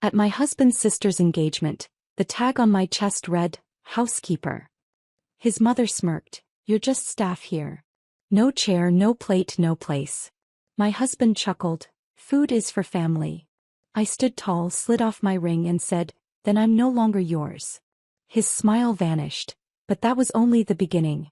At my husband's sister's engagement, the tag on my chest read, Housekeeper. His mother smirked, "You're just staff here. No chair, no plate, no place." My husband chuckled, "Food is for family." I stood tall, slid off my ring and said, "Then I'm no longer yours." His smile vanished, but that was only the beginning.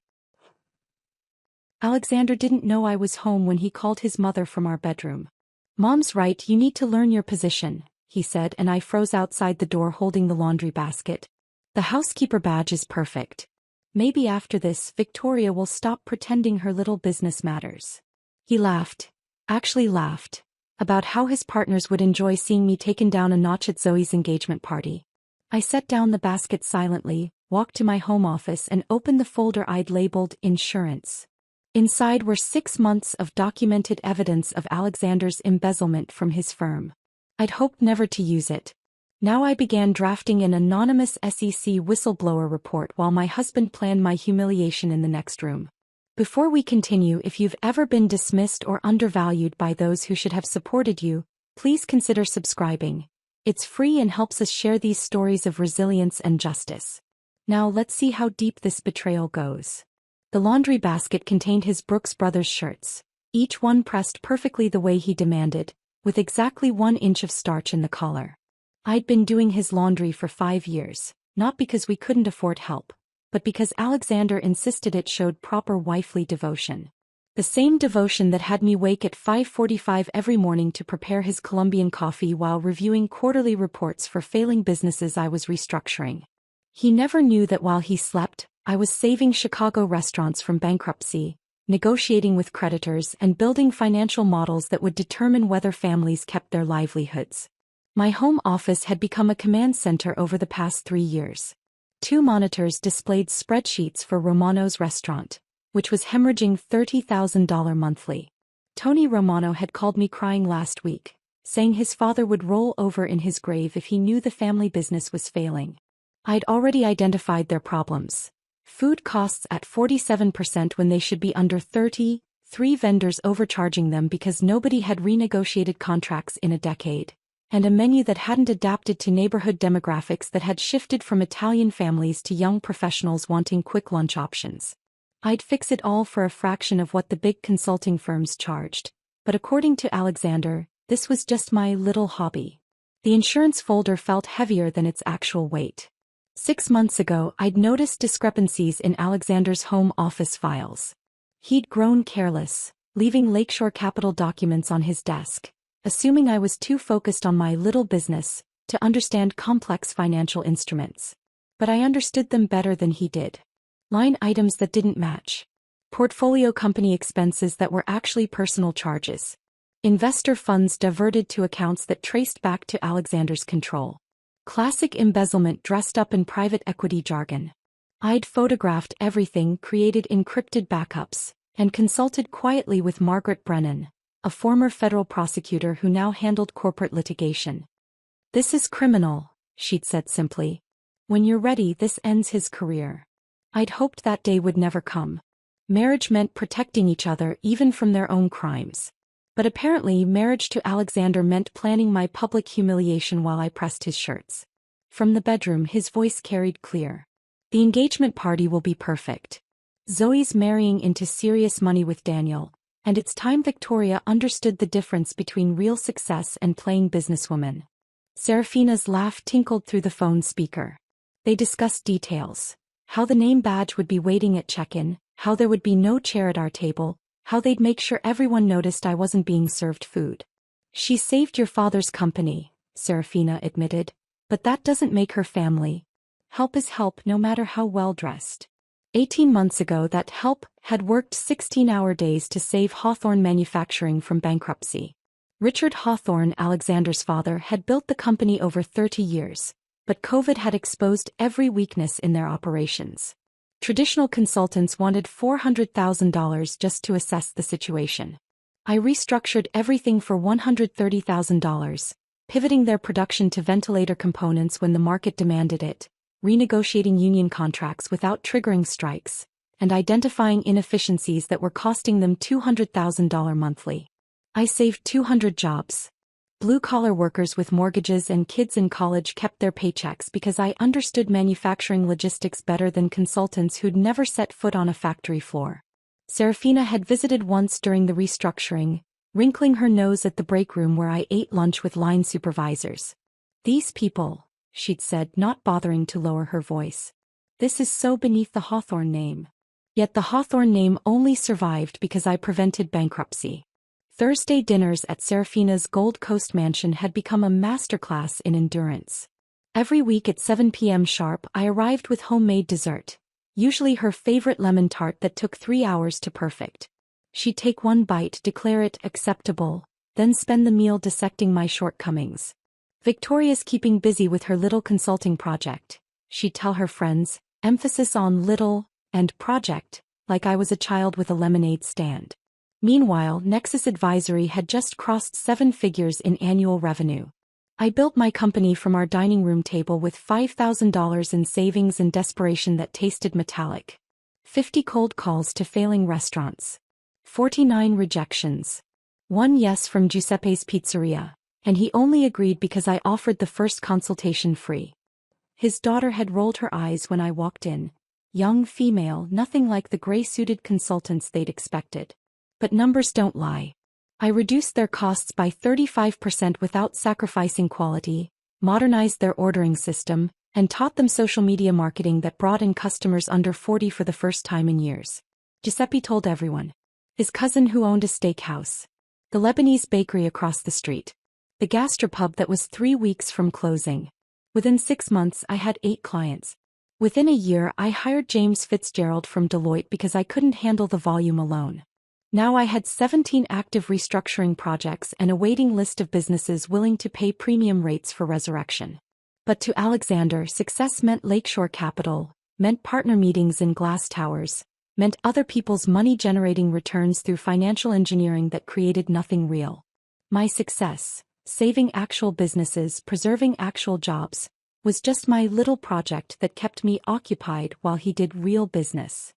Alexander didn't know I was home when he called his mother from our bedroom. "Mom's right, you need to learn your position," he said, and I froze outside the door holding the laundry basket. The housekeeper badge is perfect. Maybe after this, Victoria will stop pretending her little business matters. He laughed. Actually laughed. About how his partners would enjoy seeing me taken down a notch at Zoe's engagement party. I set down the basket silently, walked to my home office and opened the folder I'd labeled Insurance. Inside were 6 months of documented evidence of Alexander's embezzlement from his firm. I'd hoped never to use it. Now I began drafting an anonymous SEC whistleblower report while my husband planned my humiliation in the next room. Before we continue, if you've ever been dismissed or undervalued by those who should have supported you, please consider subscribing. It's free and helps us share these stories of resilience and justice. Now let's see how deep this betrayal goes. The laundry basket contained his Brooks Brothers shirts, each one pressed perfectly the way he demanded, with exactly 1 inch of starch in the collar. I'd been doing his laundry for 5 years, not because we couldn't afford help, but because Alexander insisted it showed proper wifely devotion. The same devotion that had me wake at 5:45 every morning to prepare his Colombian coffee while reviewing quarterly reports for failing businesses I was restructuring. He never knew that while he slept, I was saving Chicago restaurants from bankruptcy, negotiating with creditors and building financial models that would determine whether families kept their livelihoods. My home office had become a command center over the past 3 years. 2 monitors displayed spreadsheets for Romano's restaurant, which was hemorrhaging $30,000 monthly. Tony Romano had called me crying last week, saying his father would roll over in his grave if he knew the family business was failing. I'd already identified their problems. Food costs at 47% when they should be under 30%, 3 vendors overcharging them because nobody had renegotiated contracts in a decade, and a menu that hadn't adapted to neighborhood demographics that had shifted from Italian families to young professionals wanting quick lunch options. I'd fix it all for a fraction of what the big consulting firms charged, but according to Alexander, this was just my little hobby. The insurance folder felt heavier than its actual weight. 6 months ago, I'd noticed discrepancies in Alexander's home office files. He'd grown careless, leaving Lakeshore Capital documents on his desk, assuming I was too focused on my little business to understand complex financial instruments. But I understood them better than he did. Line items that didn't match. Portfolio company expenses that were actually personal charges. Investor funds diverted to accounts that traced back to Alexander's control. Classic embezzlement dressed up in private equity jargon. I'd photographed everything, created encrypted backups, and consulted quietly with Margaret Brennan, a former federal prosecutor who now handled corporate litigation. "This is criminal," she'd said simply. "When you're ready, this ends his career." I'd hoped that day would never come. Marriage meant protecting each other even from their own crimes. But apparently marriage to Alexander meant planning my public humiliation while I pressed his shirts. From the bedroom his voice carried clear. "The engagement party will be perfect. Zoe's marrying into serious money with Daniel, and it's time Victoria understood the difference between real success and playing businesswoman." Serafina's laugh tinkled through the phone speaker. They discussed details. How the name badge would be waiting at check-in, how there would be no chair at our table, how they'd make sure everyone noticed I wasn't being served food. "She saved your father's company," Serafina admitted, "but that doesn't make her family. Help is help no matter how well dressed." 18 months ago that help had worked 16-hour days to save Hawthorne Manufacturing from bankruptcy. Richard Hawthorne, Alexander's father, had built the company over 30 years, but COVID had exposed every weakness in their operations. Traditional consultants wanted $400,000 just to assess the situation. I restructured everything for $130,000, pivoting their production to ventilator components when the market demanded it, renegotiating union contracts without triggering strikes, and identifying inefficiencies that were costing them $200,000 monthly. I saved 200 jobs. Blue-collar workers with mortgages and kids in college kept their paychecks because I understood manufacturing logistics better than consultants who'd never set foot on a factory floor. Serafina had visited once during the restructuring, wrinkling her nose at the break room where I ate lunch with line supervisors. "These people," she'd said, not bothering to lower her voice. "This is so beneath the Hawthorne name." Yet the Hawthorne name only survived because I prevented bankruptcy. Thursday dinners at Serafina's Gold Coast mansion had become a masterclass in endurance. Every week at 7 p.m. sharp I arrived with homemade dessert, usually her favorite lemon tart that took 3 hours to perfect. She'd take one bite, declare it acceptable, then spend the meal dissecting my shortcomings. Victoria's keeping busy with her little consulting project, she'd tell her friends, emphasis on little and project, like I was a child with a lemonade stand. Meanwhile, Nexus Advisory had just crossed 7 figures in annual revenue. I built my company from our dining room table with $5,000 in savings and desperation that tasted metallic. 50 cold calls to failing restaurants. 49 rejections. 1 yes from Giuseppe's Pizzeria, and he only agreed because I offered the first consultation free. His daughter had rolled her eyes when I walked in. Young female, nothing like the gray-suited consultants they'd expected. But numbers don't lie. I reduced their costs by 35% without sacrificing quality, modernized their ordering system, and taught them social media marketing that brought in customers under 40 for the first time in years. Giuseppe told everyone. His cousin who owned a steakhouse. The Lebanese bakery across the street. The gastropub that was 3 weeks from closing. Within 6 months I had 8 clients. Within a year I hired James Fitzgerald from Deloitte because I couldn't handle the volume alone. Now I had 17 active restructuring projects and a waiting list of businesses willing to pay premium rates for resurrection. But to Alexander, success meant Lakeshore Capital, meant partner meetings in glass towers, meant other people's money-generating returns through financial engineering that created nothing real. My success, saving actual businesses, preserving actual jobs, was just my little project that kept me occupied while he did real business.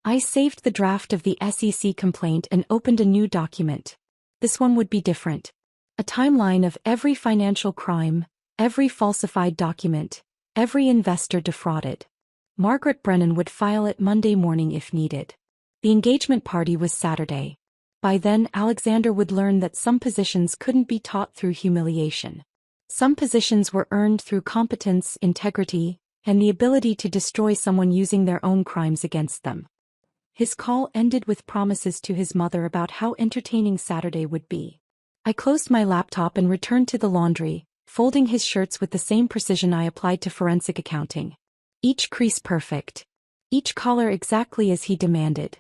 I saved the draft of the SEC complaint and opened a new document. This one would be different. A timeline of every financial crime, every falsified document, every investor defrauded. Margaret Brennan would file it Monday morning if needed. The engagement party was Saturday. By then, Alexander would learn that some positions couldn't be taught through humiliation. Some positions were earned through competence, integrity, and the ability to destroy someone using their own crimes against them. His call ended with promises to his mother about how entertaining Saturday would be. I closed my laptop and returned to the laundry, folding his shirts with the same precision I applied to forensic accounting. Each crease perfect. Each collar exactly as he demanded.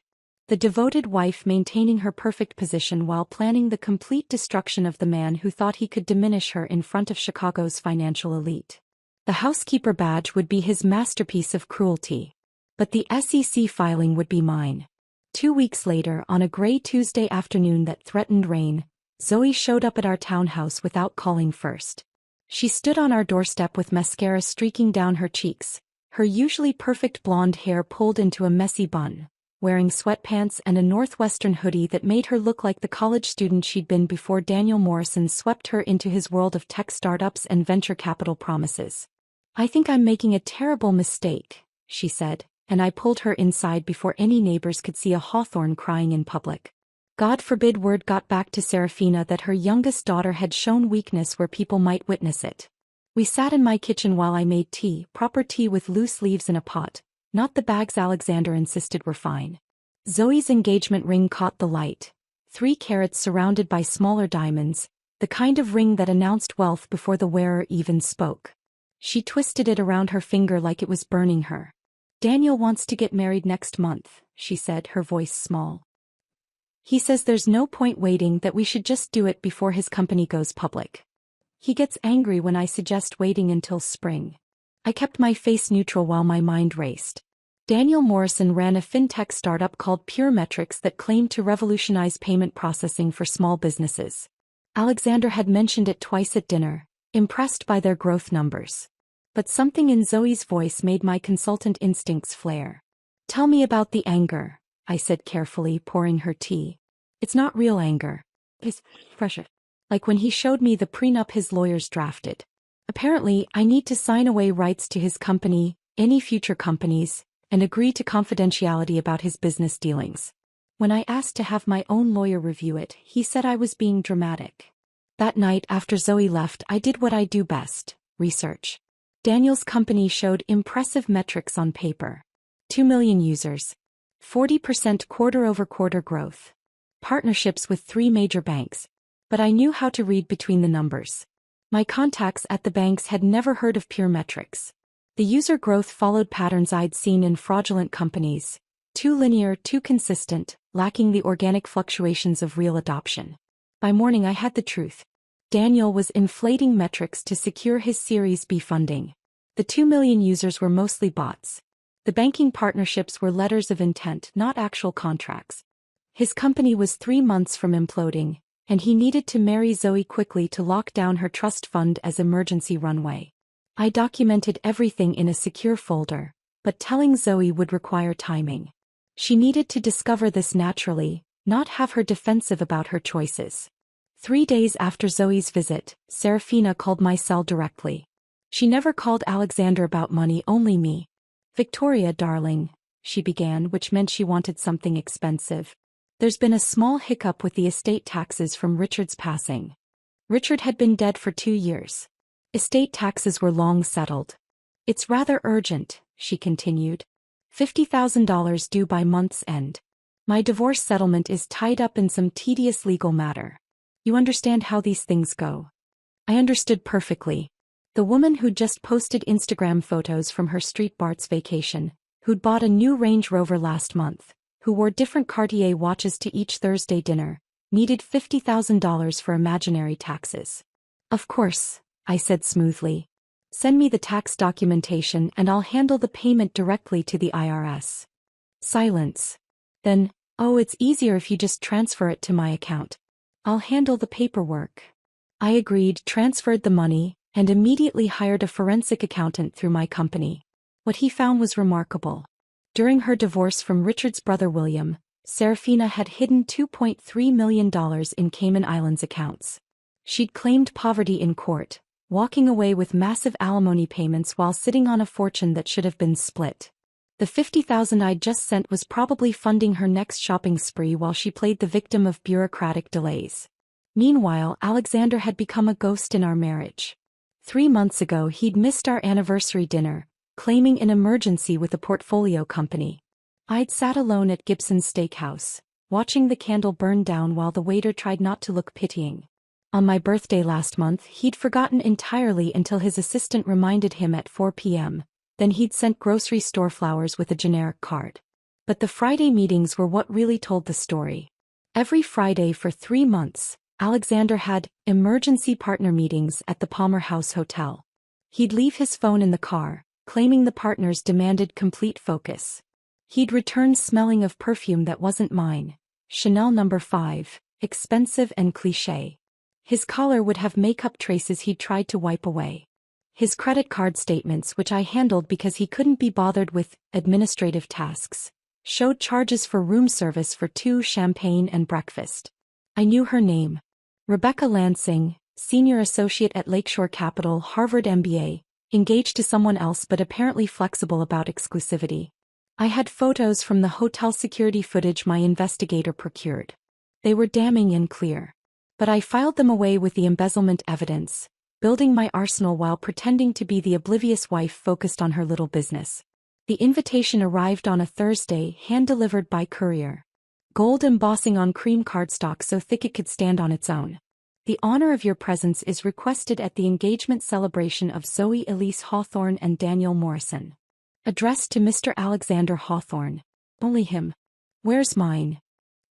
The devoted wife maintaining her perfect position while planning the complete destruction of the man who thought he could diminish her in front of Chicago's financial elite. The Housekeeper badge would be his masterpiece of cruelty. But the SEC filing would be mine. 2 weeks later, on a gray Tuesday afternoon that threatened rain, Zoe showed up at our townhouse without calling first. She stood on our doorstep with mascara streaking down her cheeks, her usually perfect blonde hair pulled into a messy bun, wearing sweatpants and a Northwestern hoodie that made her look like the college student she'd been before Daniel Morrison swept her into his world of tech startups and venture capital promises. "I think I'm making a terrible mistake," she said, and I pulled her inside before any neighbors could see a hawthorn crying in public. God forbid word got back to Serafina that her youngest daughter had shown weakness where people might witness it. We sat in my kitchen while I made tea, proper tea with loose leaves in a pot, not the bags Alexander insisted were fine. Zoe's engagement ring caught the light. 3 carats surrounded by smaller diamonds, the kind of ring that announced wealth before the wearer even spoke. She twisted it around her finger like it was burning her. "Daniel wants to get married next month," she said, her voice small. "He says there's no point waiting, that we should just do it before his company goes public. He gets angry when I suggest waiting until spring." I kept my face neutral while my mind raced. Daniel Morrison ran a fintech startup called Pure Metrics that claimed to revolutionize payment processing for small businesses. Alexander had mentioned it twice at dinner, impressed by their growth numbers. But something in Zoe's voice made my consultant instincts flare. "Tell me about the anger," I said carefully, pouring her tea. "It's not real anger. It's pressure." Like when he showed me the prenup his lawyers drafted. Apparently, I need to sign away rights to his company, any future companies, and agree to confidentiality about his business dealings. When I asked to have my own lawyer review it, he said I was being dramatic. That night after Zoe left, I did what I do best: research. Daniel's company showed impressive metrics on paper. 2 million users. 40% quarter-over-quarter growth. Partnerships with 3 major banks. But I knew how to read between the numbers. My contacts at the banks had never heard of pure metrics. The user growth followed patterns I'd seen in fraudulent companies. Too linear, too consistent, lacking the organic fluctuations of real adoption. By morning I had the truth. Daniel was inflating metrics to secure his Series B funding. The 2 million users were mostly bots. The banking partnerships were letters of intent, not actual contracts. His company was 3 months from imploding, and he needed to marry Zoe quickly to lock down her trust fund as emergency runway. I documented everything in a secure folder, but telling Zoe would require timing. She needed to discover this naturally, not have her defensive about her choices. 3 days after Zoe's visit, Serafina called my cell directly. She never called Alexander about money, only me. "Victoria, darling," she began, which meant she wanted something expensive. "There's been a small hiccup with the estate taxes from Richard's passing." Richard had been dead for 2 years. Estate taxes were long settled. "It's rather urgent," she continued. $50,000 due by month's end. My divorce settlement is tied up in some tedious legal matter. You understand how these things go. I understood perfectly. The woman who'd just posted Instagram photos from her street Bart's vacation, who'd bought a new Range Rover last month, who wore different Cartier watches to each Thursday dinner, needed $50,000 for imaginary taxes. "Of course," I said smoothly. "Send me the tax documentation and I'll handle the payment directly to the IRS." Silence. Then, "Oh, it's easier if you just transfer it to my account. I'll handle the paperwork." I agreed, transferred the money, and immediately hired a forensic accountant through my company. What he found was remarkable. During her divorce from Richard's brother William, Serafina had hidden $2.3 million in Cayman Islands accounts. She'd claimed poverty in court, walking away with massive alimony payments while sitting on a fortune that should have been split. The $50,000 I'd just sent was probably funding her next shopping spree while she played the victim of bureaucratic delays. Meanwhile, Alexander had become a ghost in our marriage. 3 months ago he'd missed our anniversary dinner, claiming an emergency with a portfolio company. I'd sat alone at Gibson's Steakhouse, watching the candle burn down while the waiter tried not to look pitying. On my birthday last month he'd forgotten entirely until his assistant reminded him at 4 p.m., then he'd sent grocery store flowers with a generic card. But the Friday meetings were what really told the story. Every Friday for 3 months, Alexander had emergency partner meetings at the Palmer House Hotel. He'd leave his phone in the car, claiming the partners demanded complete focus. He'd return smelling of perfume that wasn't mine, Chanel No. 5, expensive and cliché. His collar would have makeup traces he'd tried to wipe away. His credit card statements, which I handled because he couldn't be bothered with administrative tasks, showed charges for room service for 2 champagne and breakfast. I knew her name. Rebecca Lansing, senior associate at Lakeshore Capital, Harvard MBA, engaged to someone else but apparently flexible about exclusivity. I had photos from the hotel security footage my investigator procured. They were damning and clear. But I filed them away with the embezzlement evidence, building my arsenal while pretending to be the oblivious wife focused on her little business. The invitation arrived on a Thursday, hand-delivered by courier. Gold embossing on cream cardstock so thick it could stand on its own. "The honor of your presence is requested at the engagement celebration of Zoe Elise Hawthorne and Daniel Morrison. Addressed to Mr. Alexander Hawthorne. Only him." "Where's mine?"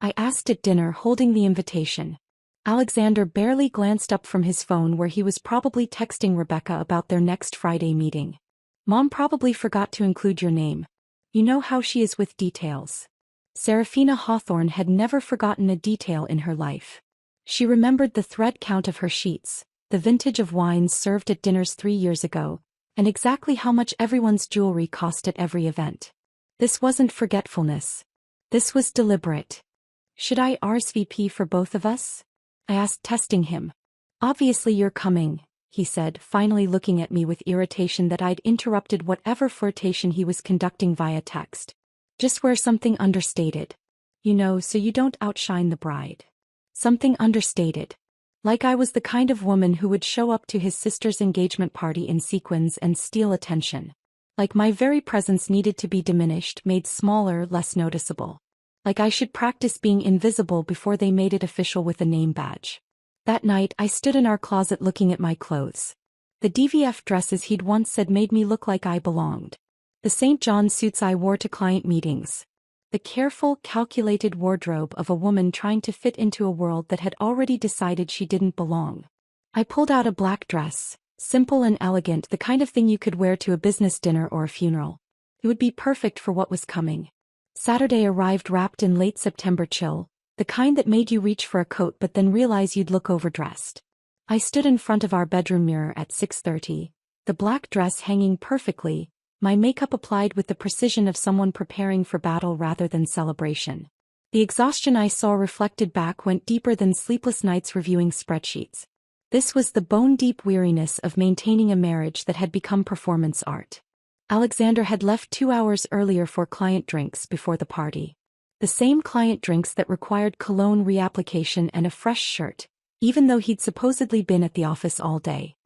I asked at dinner, holding the invitation. Alexander barely glanced up from his phone where he was probably texting Rebecca about their next Friday meeting. "Mom probably forgot to include your name. You know how she is with details." Serafina Hawthorne had never forgotten a detail in her life. She remembered the thread count of her sheets, the vintage of wines served at dinners 3 years ago, and exactly how much everyone's jewelry cost at every event. This wasn't forgetfulness. This was deliberate. "Should I RSVP for both of us?" I asked, testing him. Obviously you're coming, he said, finally looking at me with irritation that I'd interrupted whatever flirtation he was conducting via text. Just wear something understated. You know, so you don't outshine the bride. Something understated. Like I was the kind of woman who would show up to his sister's engagement party in sequins and steal attention. Like my very presence needed to be diminished, made smaller, less noticeable. Like I should practice being invisible before they made it official with a name badge. That night I stood in our closet looking at my clothes. The DVF dresses he'd once said made me look like I belonged. The St. John suits I wore to client meetings. The careful, calculated wardrobe of a woman trying to fit into a world that had already decided she didn't belong. I pulled out a black dress, simple and elegant, the kind of thing you could wear to a business dinner or a funeral. It would be perfect for what was coming. Saturday arrived wrapped in late September chill, the kind that made you reach for a coat but then realize you'd look overdressed. I stood in front of our bedroom mirror at 6:30, the black dress hanging perfectly, my makeup applied with the precision of someone preparing for battle rather than celebration. The exhaustion I saw reflected back went deeper than sleepless nights reviewing spreadsheets. This was the bone-deep weariness of maintaining a marriage that had become performance art. Alexander had left 2 hours earlier for client drinks before the party. The same client drinks that required cologne reapplication and a fresh shirt, even though he'd supposedly been at the office all day.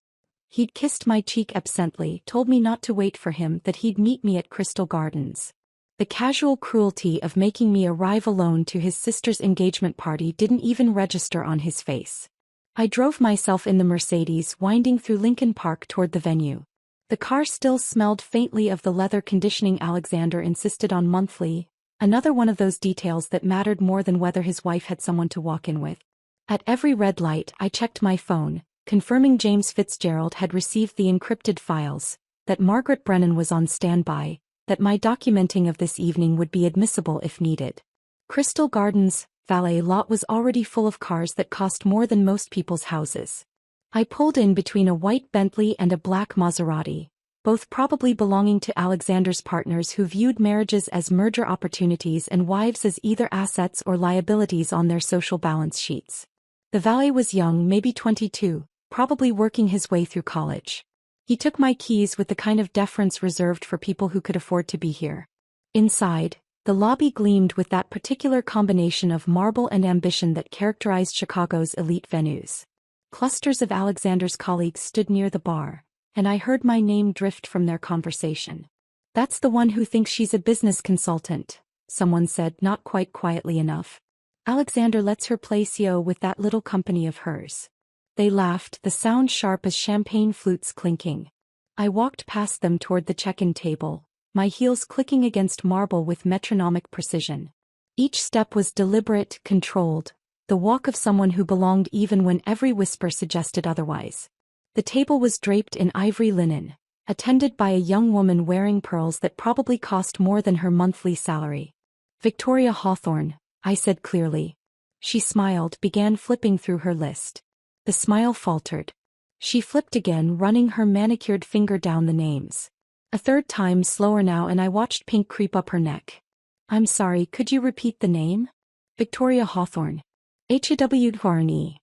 He'd kissed my cheek absently, told me not to wait for him, that he'd meet me at Crystal Gardens. The casual cruelty of making me arrive alone to his sister's engagement party didn't even register on his face. I drove myself in the Mercedes winding through Lincoln Park toward the venue. The car still smelled faintly of the leather conditioning Alexander insisted on monthly, another one of those details that mattered more than whether his wife had someone to walk in with. At every red light I checked my phone, confirming James Fitzgerald had received the encrypted files, that Margaret Brennan was on standby, that my documenting of this evening would be admissible if needed. Crystal Gardens' valet lot was already full of cars that cost more than most people's houses. I pulled in between a white Bentley and a black Maserati, both probably belonging to Alexander's partners who viewed marriages as merger opportunities and wives as either assets or liabilities on their social balance sheets. The valet was young, maybe 22, probably working his way through college. He took my keys with the kind of deference reserved for people who could afford to be here. Inside, the lobby gleamed with that particular combination of marble and ambition that characterized Chicago's elite venues. Clusters of Alexander's colleagues stood near the bar, and I heard my name drift from their conversation. "That's the one who thinks she's a business consultant," someone said, not quite quietly enough. "Alexander lets her play CO with that little company of hers." They laughed, the sound sharp as champagne flutes clinking. I walked past them toward the check-in table, my heels clicking against marble with metronomic precision. Each step was deliberate, controlled, the walk of someone who belonged even when every whisper suggested otherwise. The table was draped in ivory linen, attended by a young woman wearing pearls that probably cost more than her monthly salary. "Victoria Hawthorne," I said clearly. She smiled, began flipping through her list. The smile faltered. She flipped again, running her manicured finger down the names. A third time, slower now, and I watched pink creep up her neck. "I'm sorry, could you repeat the name?" "Victoria Hawthorne. Hawthorne."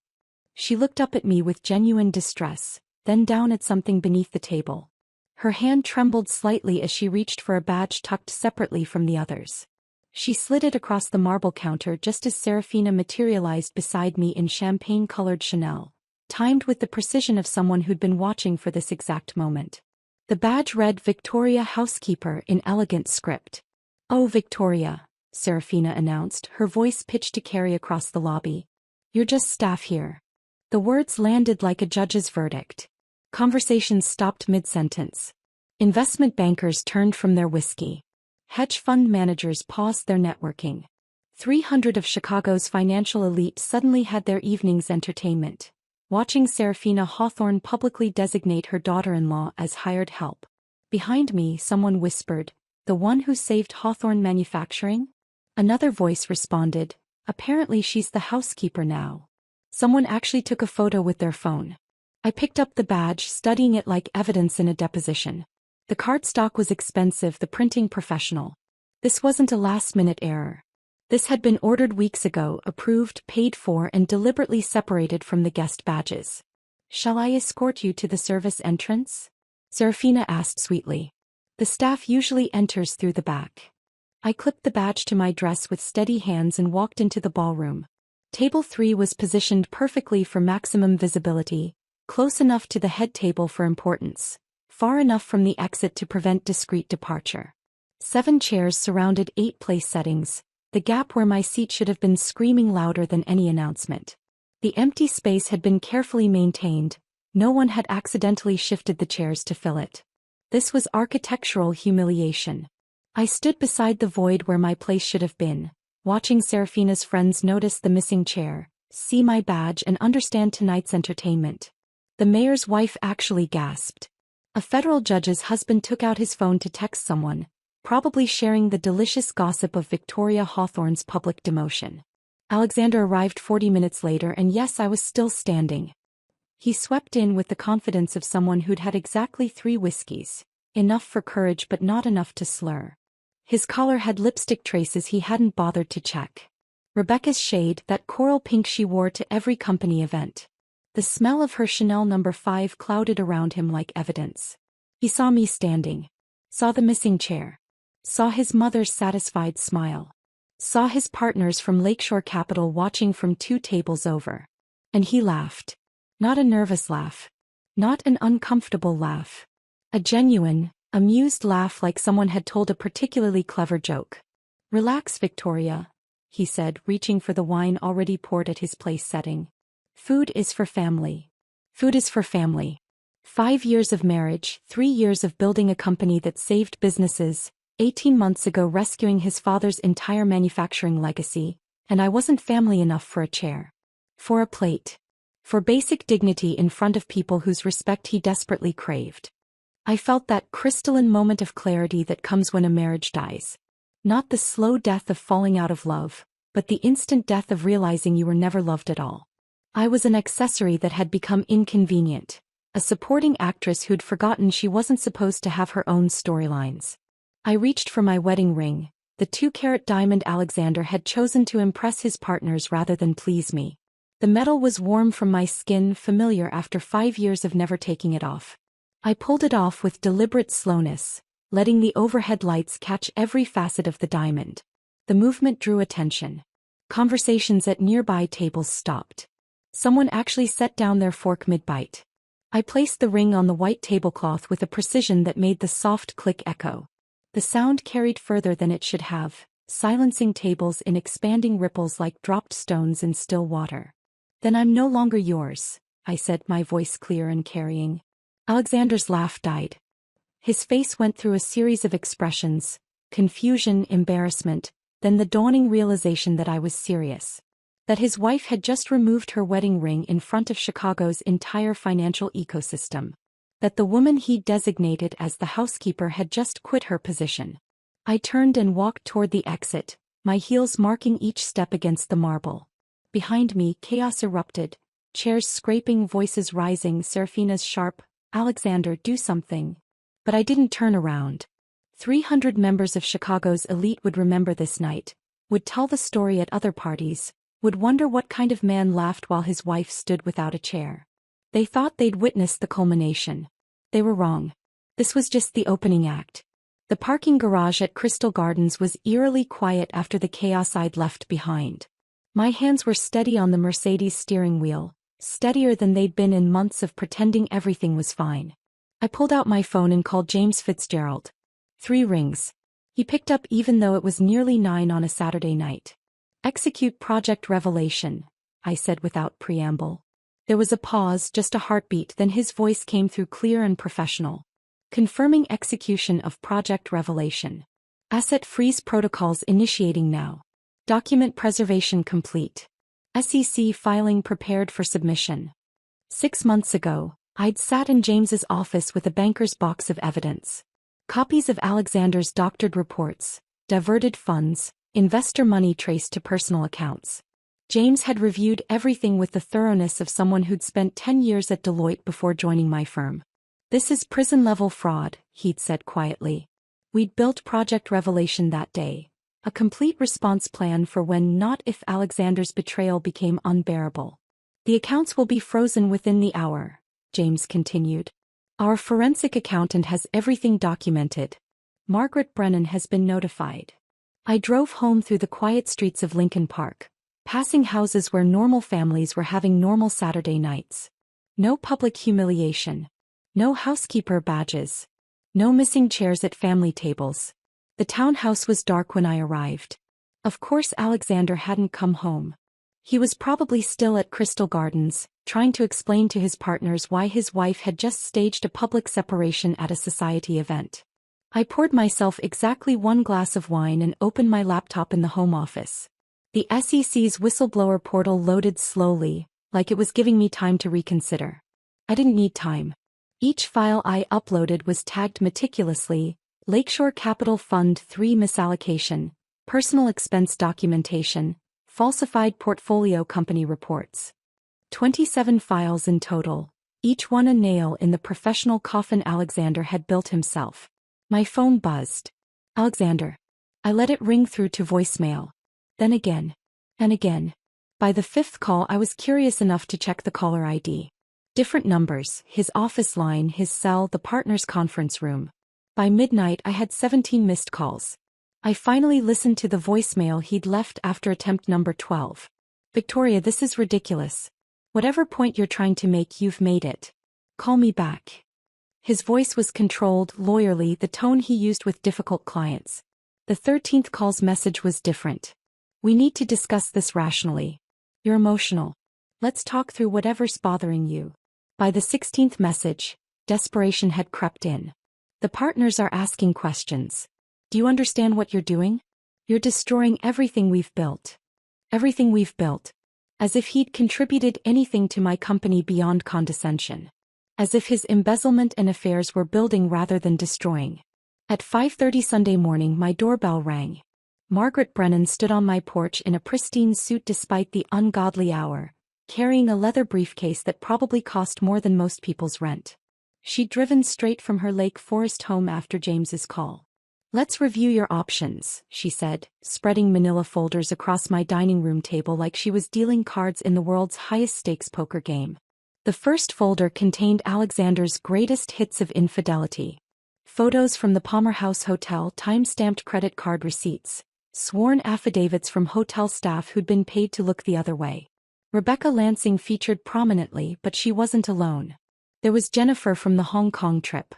She looked up at me with genuine distress, then down at something beneath the table. Her hand trembled slightly as she reached for a badge tucked separately from the others. She slid it across the marble counter just as Serafina materialized beside me in champagne-colored Chanel, timed with the precision of someone who'd been watching for this exact moment. The badge read Victoria Housekeeper in elegant script. "Oh, Victoria," Serafina announced, her voice pitched to carry across the lobby. "You're just staff here." The words landed like a judge's verdict. Conversations stopped mid-sentence. Investment bankers turned from their whiskey. Hedge fund managers paused their networking. 300 of Chicago's financial elite suddenly had their evening's entertainment, watching Serafina Hawthorne publicly designate her daughter-in-law as hired help. Behind me, someone whispered, "The one who saved Hawthorne Manufacturing?" Another voice responded, "Apparently she's the housekeeper now." Someone actually took a photo with their phone. I picked up the badge, studying it like evidence in a deposition. The cardstock was expensive, the printing professional. This wasn't a last-minute error. This had been ordered weeks ago, approved, paid for, and deliberately separated from the guest badges. "Shall I escort you to the service entrance?" Serafina asked sweetly. "The staff usually enters through the back." I clipped the badge to my dress with steady hands and walked into the ballroom. Table 3 was positioned perfectly for maximum visibility, close enough to the head table for importance, far enough from the exit to prevent discreet departure. 7 chairs surrounded 8 place settings, the gap where my seat should have been screaming louder than any announcement. The empty space had been carefully maintained, no one had accidentally shifted the chairs to fill it. This was architectural humiliation. I stood beside the void where my place should have been, watching Serafina's friends notice the missing chair, see my badge and understand tonight's entertainment. The mayor's wife actually gasped. A federal judge's husband took out his phone to text someone, probably sharing the delicious gossip of Victoria Hawthorne's public demotion. Alexander arrived 40 minutes later and yes, I was still standing. He swept in with the confidence of someone who'd had exactly 3 whiskeys, enough for courage but not enough to slur. His collar had lipstick traces he hadn't bothered to check. Rebecca's shade, that coral pink she wore to every company event. The smell of her Chanel No. 5 clouded around him like evidence. He saw me standing. Saw the missing chair. Saw his mother's satisfied smile. Saw his partners from Lakeshore Capital watching from 2 tables over. And he laughed. Not a nervous laugh. Not an uncomfortable laugh. A genuine, amused laugh like someone had told a particularly clever joke. "Relax, Victoria," he said, reaching for the wine already poured at his place setting. "Food is for family. Food is for family." 5 years of marriage, 3 years of building a company that saved businesses, 18 months ago rescuing his father's entire manufacturing legacy, and I wasn't family enough for a chair. For a plate. For basic dignity in front of people whose respect he desperately craved. I felt that crystalline moment of clarity that comes when a marriage dies. Not the slow death of falling out of love, but the instant death of realizing you were never loved at all. I was an accessory that had become inconvenient, a supporting actress who'd forgotten she wasn't supposed to have her own storylines. I reached for my wedding ring, the 2-carat diamond Alexander had chosen to impress his partners rather than please me. The metal was warm from my skin, familiar after 5 years of never taking it off. I pulled it off with deliberate slowness, letting the overhead lights catch every facet of the diamond. The movement drew attention. Conversations at nearby tables stopped. Someone actually set down their fork mid-bite. I placed the ring on the white tablecloth with a precision that made the soft click echo. The sound carried further than it should have, silencing tables in expanding ripples like dropped stones in still water. "Then I'm no longer yours," I said, my voice clear and carrying. Alexander's laugh died. His face went through a series of expressions, confusion, embarrassment, then the dawning realization that I was serious. That his wife had just removed her wedding ring in front of Chicago's entire financial ecosystem. That the woman he designated as the housekeeper had just quit her position. I turned and walked toward the exit, my heels marking each step against the marble. Behind me, chaos erupted, chairs scraping, voices rising, Serafina's sharp, "Alexander, do something." But I didn't turn around. 300 members of Chicago's elite would remember this night, would tell the story at other parties, would wonder what kind of man laughed while his wife stood without a chair. They thought they'd witnessed the culmination. They were wrong. This was just the opening act. The parking garage at Crystal Gardens was eerily quiet after the chaos I'd left behind. My hands were steady on the Mercedes steering wheel, steadier than they'd been in months of pretending everything was fine. I pulled out my phone and called James Fitzgerald. 3 rings. He picked up even though it was nearly 9 on a Saturday night. "Execute Project Revelation," I said without preamble. There was a pause, just a heartbeat, then his voice came through clear and professional. "Confirming execution of Project Revelation. Asset freeze protocols initiating now. Document preservation complete. SEC filing prepared for submission." 6 months ago, I'd sat in James's office with a banker's box of evidence. Copies of Alexander's doctored reports, diverted funds, investor money traced to personal accounts. James had reviewed everything with the thoroughness of someone who'd spent 10 years at Deloitte before joining my firm. "This is prison-level fraud," he'd said quietly. We'd built Project Revelation that day. A complete response plan for when, not if, Alexander's betrayal became unbearable. "The accounts will be frozen within the hour," James continued. Our forensic accountant has everything documented. Margaret Brennan has been notified. I drove home through the quiet streets of Lincoln Park, passing houses where normal families were having normal Saturday nights. No public humiliation. No housekeeper badges. No missing chairs at family tables. The townhouse was dark when I arrived. Of course Alexander hadn't come home. He was probably still at Crystal Gardens, trying to explain to his partners why his wife had just staged a public separation at a society event. I poured myself exactly 1 glass of wine and opened my laptop in the home office. The SEC's whistleblower portal loaded slowly, like it was giving me time to reconsider. I didn't need time. Each file I uploaded was tagged meticulously: Lakeshore Capital Fund 3 misallocation, personal expense documentation, falsified portfolio company reports. 27 files in total, each one a nail in the professional coffin Alexander had built himself. My phone buzzed. Alexander. I let it ring through to voicemail. Then again. And again. By the 5th call I was curious enough to check the caller ID. Different numbers, his office line, his cell, the partner's conference room. By midnight I had 17 missed calls. I finally listened to the voicemail he'd left after attempt number 12. Victoria, this is ridiculous. Whatever point you're trying to make, you've made it. Call me back. His voice was controlled, lawyerly, the tone he used with difficult clients. The 13th call's message was different. We need to discuss this rationally. You're emotional. Let's talk through whatever's bothering you. By the 16th message, desperation had crept in. The partners are asking questions. Do you understand what you're doing? You're destroying everything we've built. Everything we've built. As if he'd contributed anything to my company beyond condescension. As if his embezzlement and affairs were building rather than destroying. At 5:30 Sunday morning my doorbell rang. Margaret Brennan stood on my porch in a pristine suit despite the ungodly hour, carrying a leather briefcase that probably cost more than most people's rent. She'd driven straight from her Lake Forest home after James's call. Let's review your options, she said, spreading manila folders across my dining room table like she was dealing cards in the world's highest stakes poker game. The first folder contained Alexander's greatest hits of infidelity. Photos from the Palmer House Hotel, time-stamped credit card receipts, sworn affidavits from hotel staff who'd been paid to look the other way. Rebecca Lansing featured prominently, but she wasn't alone. There was Jennifer from the Hong Kong trip.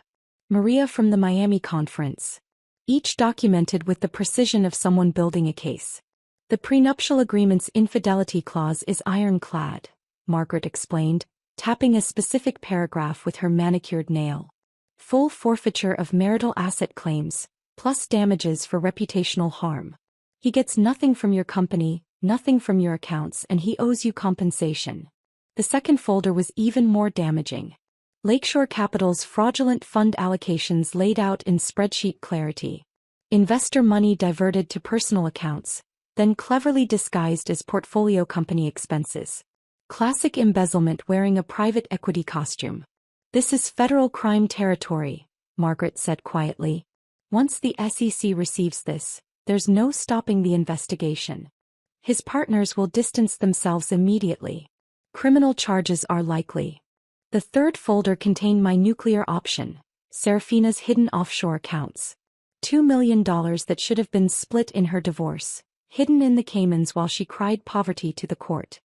Maria from the Miami conference. Each documented with the precision of someone building a case. The prenuptial agreement's infidelity clause is ironclad, Margaret explained, tapping a specific paragraph with her manicured nail. Full forfeiture of marital asset claims, plus damages for reputational harm. He gets nothing from your company, nothing from your accounts, and he owes you compensation. The second folder was even more damaging. Lakeshore Capital's fraudulent fund allocations laid out in spreadsheet clarity. Investor money diverted to personal accounts, then cleverly disguised as portfolio company expenses. Classic embezzlement wearing a private equity costume. This is federal crime territory, Margaret said quietly. Once the SEC receives this, there's no stopping the investigation. His partners will distance themselves immediately. Criminal charges are likely. The third folder contained my nuclear option, Serafina's hidden offshore accounts. $2 million that should have been split in her divorce, hidden in the Caymans while she cried poverty to the court.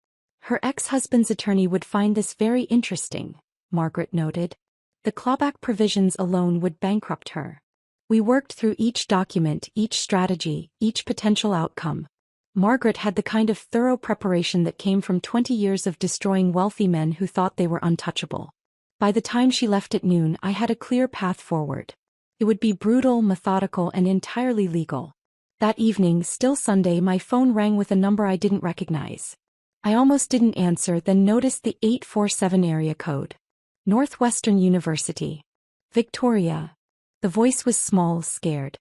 Her ex-husband's attorney would find this very interesting, Margaret noted. The clawback provisions alone would bankrupt her. We worked through each document, each strategy, each potential outcome. Margaret had the kind of thorough preparation that came from 20 years of destroying wealthy men who thought they were untouchable. By the time she left at noon, I had a clear path forward. It would be brutal, methodical, and entirely legal. That evening, still Sunday, my phone rang with a number I didn't recognize. I almost didn't answer, then noticed the 847 area code. Northwestern University. Victoria. The voice was small, scared.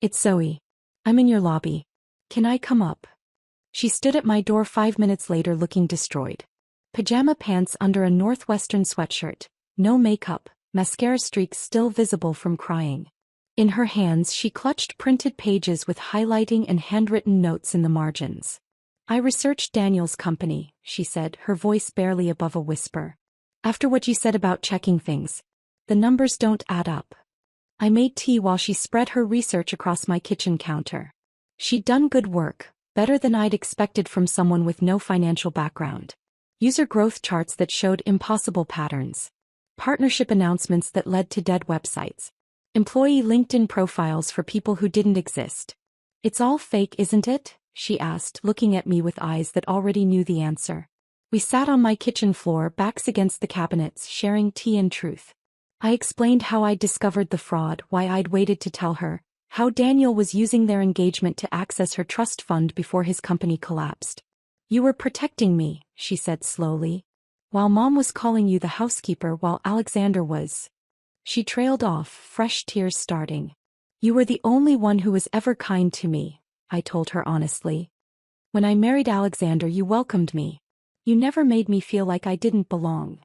It's Zoe. I'm in your lobby. Can I come up? She stood at my door 5 minutes later looking destroyed. Pajama pants under a Northwestern sweatshirt, no makeup, mascara streaks still visible from crying. In her hands she clutched printed pages with highlighting and handwritten notes in the margins. I researched Daniel's company, she said, her voice barely above a whisper. After what you said about checking things, the numbers don't add up. I made tea while she spread her research across my kitchen counter. She'd done good work, better than I'd expected from someone with no financial background. User growth charts that showed impossible patterns. Partnership announcements that led to dead websites. Employee LinkedIn profiles for people who didn't exist. It's all fake, isn't it? She asked, looking at me with eyes that already knew the answer. We sat on my kitchen floor, backs against the cabinets, sharing tea and truth. I explained how I'd discovered the fraud, why I'd waited to tell her, how Daniel was using their engagement to access her trust fund before his company collapsed. You were protecting me, she said slowly. While Mom was calling you the housekeeper while Alexander was. She trailed off, fresh tears starting. You were the only one who was ever kind to me, I told her honestly. When I married Alexander, you welcomed me. You never made me feel like I didn't belong.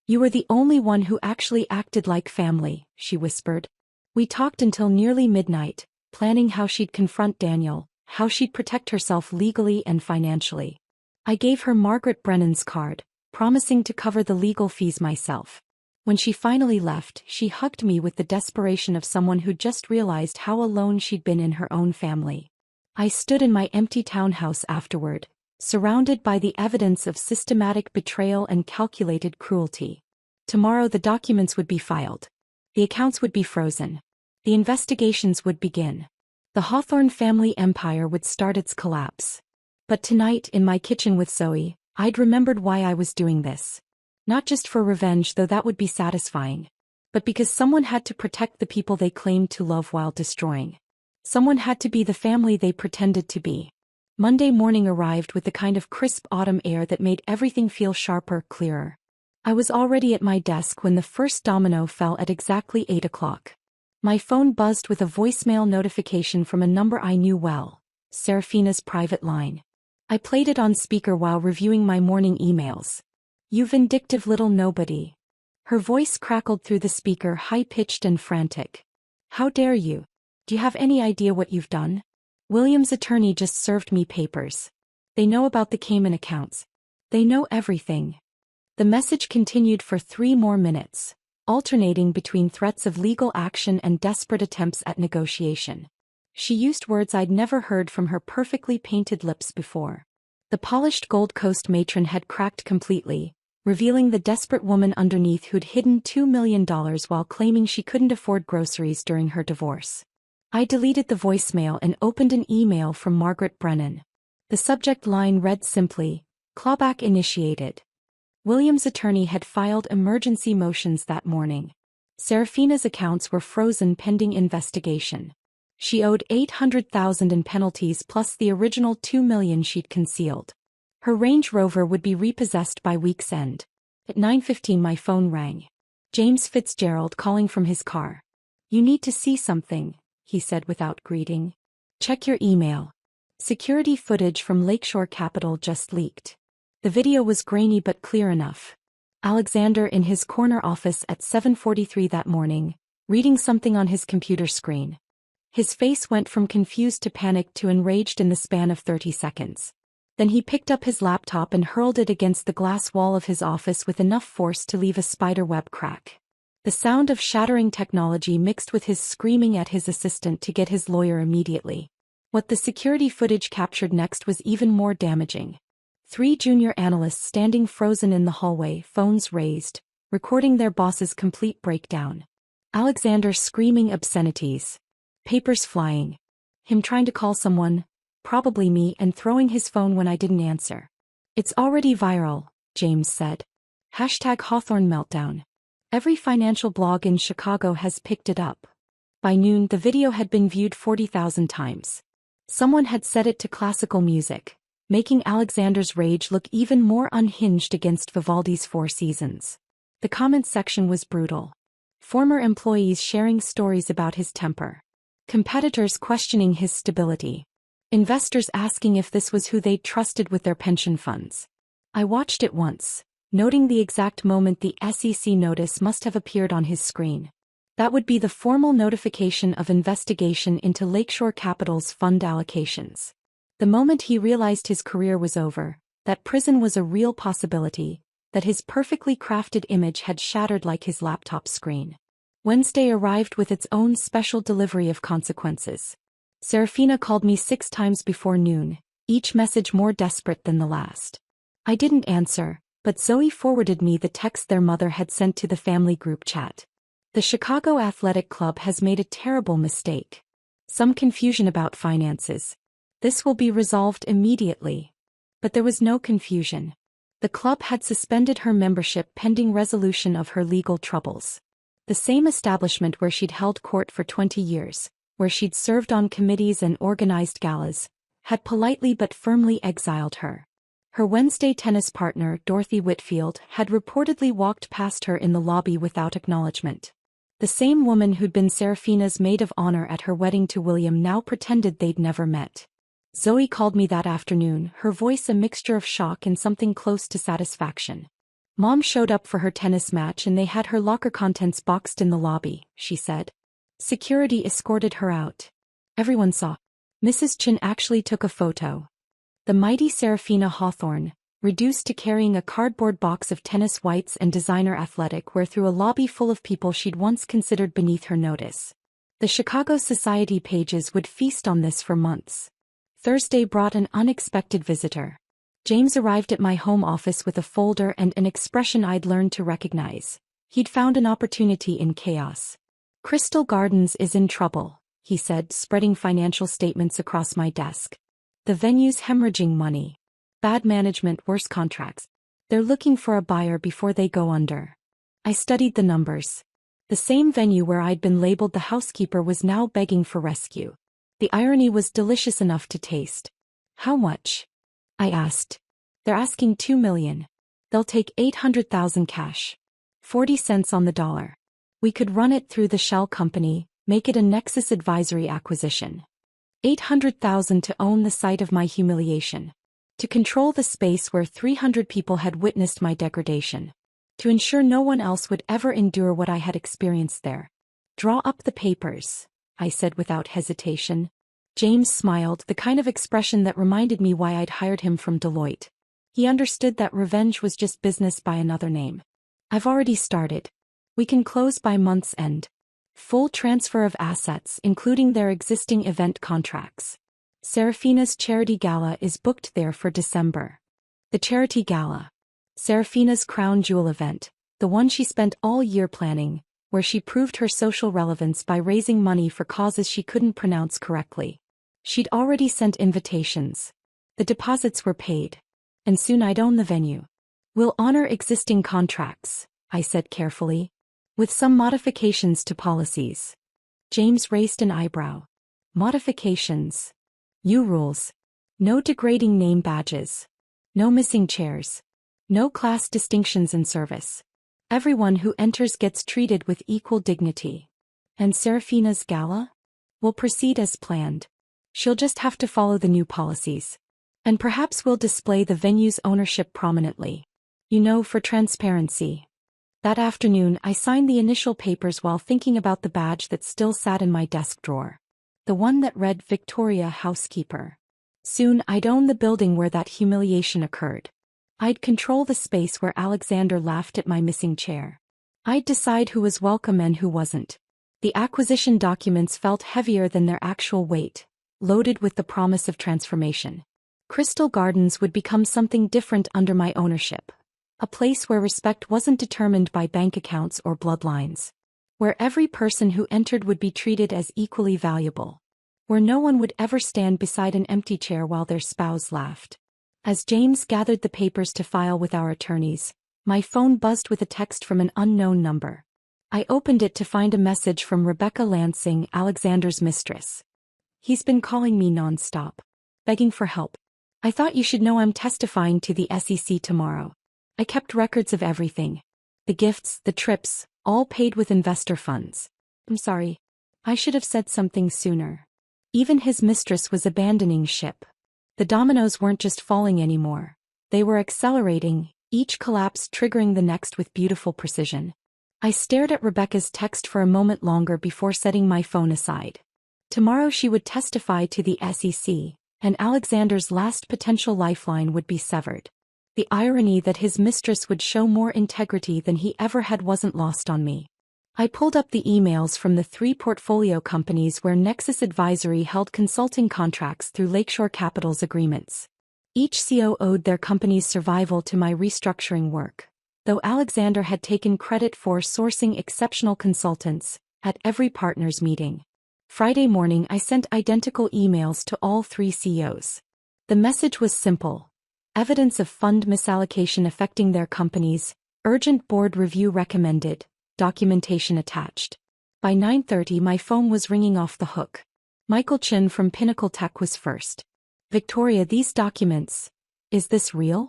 You were the only one who actually acted like family, she whispered. We talked until nearly midnight, planning how she'd confront Daniel, how she'd protect herself legally and financially. I gave her Margaret Brennan's card, promising to cover the legal fees myself. When she finally left, she hugged me with the desperation of someone who just realized how alone she'd been in her own family. I stood in my empty townhouse afterward, surrounded by the evidence of systematic betrayal and calculated cruelty. Tomorrow the documents would be filed. The accounts would be frozen. The investigations would begin. The Hawthorne family empire would start its collapse. But tonight, in my kitchen with Zoe, I'd remembered why I was doing this. Not just for revenge, though that would be satisfying. But because someone had to protect the people they claimed to love while destroying. Someone had to be the family they pretended to be. Monday morning arrived with the kind of crisp autumn air that made everything feel sharper, clearer. I was already at my desk when the first domino fell at exactly 8 o'clock. My phone buzzed with a voicemail notification from a number I knew well, Serafina's private line. I played it on speaker while reviewing my morning emails. You vindictive little nobody. Her voice crackled through the speaker, high-pitched and frantic. How dare you? Do you have any idea what you've done? William's attorney just served me papers. They know about the Cayman accounts. They know everything. The message continued for 3 more minutes, alternating between threats of legal action and desperate attempts at negotiation. She used words I'd never heard from her perfectly painted lips before. The polished Gold Coast matron had cracked completely, revealing the desperate woman underneath who'd hidden $2 million while claiming she couldn't afford groceries during her divorce. I deleted the voicemail and opened an email from Margaret Brennan. The subject line read simply, "Clawback initiated." William's attorney had filed emergency motions that morning. Serafina's accounts were frozen pending investigation. She owed $800,000 in penalties plus the original $2 million she'd concealed. Her Range Rover would be repossessed by week's end. At 9:15 my phone rang. James Fitzgerald calling from his car. You need to see something, he said without greeting. Check your email. Security footage from Lakeshore Capital just leaked. The video was grainy but clear enough. Alexander in his corner office at 7:43 that morning, reading something on his computer screen. His face went from confused to panicked to enraged in the span of 30 seconds. Then he picked up his laptop and hurled it against the glass wall of his office with enough force to leave a spiderweb crack. The sound of shattering technology mixed with his screaming at his assistant to get his lawyer immediately. What the security footage captured next was even more damaging. 3 junior analysts standing frozen in the hallway, phones raised, recording their boss's complete breakdown. Alexander screaming obscenities. Papers flying. Him trying to call someone, probably me, and throwing his phone when I didn't answer. It's already viral, James said. #Hawthorne meltdown. Every financial blog in Chicago has picked it up. By noon the video had been viewed 40,000 times. Someone had set it to classical music, making Alexander's rage look even more unhinged against Vivaldi's Four Seasons. The comments section was brutal. Former employees sharing stories about his temper. Competitors questioning his stability. Investors asking if this was who they'd trusted with their pension funds. I watched it once, noting the exact moment the SEC notice must have appeared on his screen. That would be the formal notification of investigation into Lakeshore Capital's fund allocations. The moment he realized his career was over, that prison was a real possibility, that his perfectly crafted image had shattered like his laptop screen. Wednesday arrived with its own special delivery of consequences. Serafina called me 6 times before noon, each message more desperate than the last. I didn't answer, but Zoe forwarded me the text their mother had sent to the family group chat. The Chicago Athletic Club has made a terrible mistake. Some confusion about finances. This will be resolved immediately. But there was no confusion. The club had suspended her membership pending resolution of her legal troubles. The same establishment where she'd held court for 20 years, where she'd served on committees and organized galas, had politely but firmly exiled her. Her Wednesday tennis partner, Dorothy Whitfield, had reportedly walked past her in the lobby without acknowledgement. The same woman who'd been Serafina's maid of honor at her wedding to William now pretended they'd never met. Zoe called me that afternoon, her voice a mixture of shock and something close to satisfaction. Mom showed up for her tennis match and they had her locker contents boxed in the lobby, she said. Security escorted her out. Everyone saw. Mrs. Chin actually took a photo. The mighty Serafina Hawthorne, reduced to carrying a cardboard box of tennis whites and designer athletic wear through a lobby full of people she'd once considered beneath her notice. The Chicago Society pages would feast on this for months. Thursday brought an unexpected visitor. James arrived at my home office with a folder and an expression I'd learned to recognize. He'd found an opportunity in chaos. Crystal Gardens is in trouble, he said, spreading financial statements across my desk. The venue's hemorrhaging money. Bad management, worse contracts. They're looking for a buyer before they go under. I studied the numbers. The same venue where I'd been labeled the housekeeper was now begging for rescue. The irony was delicious enough to taste. How much? I asked. They're asking $2 million. They'll take $800,000 cash. 40 cents on the dollar. We could run it through the shell company, make it a Nexus Advisory acquisition. $800,000 to own the site of my humiliation. To control the space where 300 people had witnessed my degradation. To ensure no one else would ever endure what I had experienced there. Draw up the papers, I said without hesitation. James smiled, the kind of expression that reminded me why I'd hired him from Deloitte. He understood that revenge was just business by another name. I've already started. We can close by month's end. Full transfer of assets, including their existing event contracts. Serafina's charity gala is booked there for December. The charity gala. Serafina's crown jewel event, the one she spent all year planning, where she proved her social relevance by raising money for causes she couldn't pronounce correctly. She'd already sent invitations. The deposits were paid. And soon I'd own the venue. We'll honor existing contracts, I said carefully. With some modifications to policies. James raised an eyebrow. Modifications. You rules. No degrading name badges. No missing chairs. No class distinctions in service. Everyone who enters gets treated with equal dignity. And Serafina's gala? Will proceed as planned. She'll just have to follow the new policies. And perhaps we'll display the venue's ownership prominently. You know, for transparency. That afternoon I signed the initial papers while thinking about the badge that still sat in my desk drawer. The one that read Victoria Housekeeper. Soon I'd own the building where that humiliation occurred. I'd control the space where Alexander laughed at my missing chair. I'd decide who was welcome and who wasn't. The acquisition documents felt heavier than their actual weight, loaded with the promise of transformation. Crystal Gardens would become something different under my ownership. A place where respect wasn't determined by bank accounts or bloodlines. Where every person who entered would be treated as equally valuable. Where no one would ever stand beside an empty chair while their spouse laughed. As James gathered the papers to file with our attorneys, my phone buzzed with a text from an unknown number. I opened it to find a message from Rebecca Lansing, Alexander's mistress. He's been calling me non-stop. Begging for help. I thought you should know I'm testifying to the SEC tomorrow. I kept records of everything. The gifts, the trips, all paid with investor funds. I'm sorry. I should have said something sooner. Even his mistress was abandoning ship. The dominoes weren't just falling anymore. They were accelerating, each collapse triggering the next with beautiful precision. I stared at Rebecca's text for a moment longer before setting my phone aside. Tomorrow she would testify to the SEC, and Alexander's last potential lifeline would be severed. The irony that his mistress would show more integrity than he ever had wasn't lost on me. I pulled up the emails from the 3 portfolio companies where Nexus Advisory held consulting contracts through Lakeshore Capital's agreements. Each CO owed their company's survival to my restructuring work, though Alexander had taken credit for sourcing exceptional consultants at every partners meeting. Friday morning I sent identical emails to all 3 CEOs. The message was simple. Evidence of fund misallocation affecting their companies, urgent board review recommended, documentation attached. By 9:30 my phone was ringing off the hook. Michael Chin from Pinnacle Tech was first. Victoria, these documents. Is this real?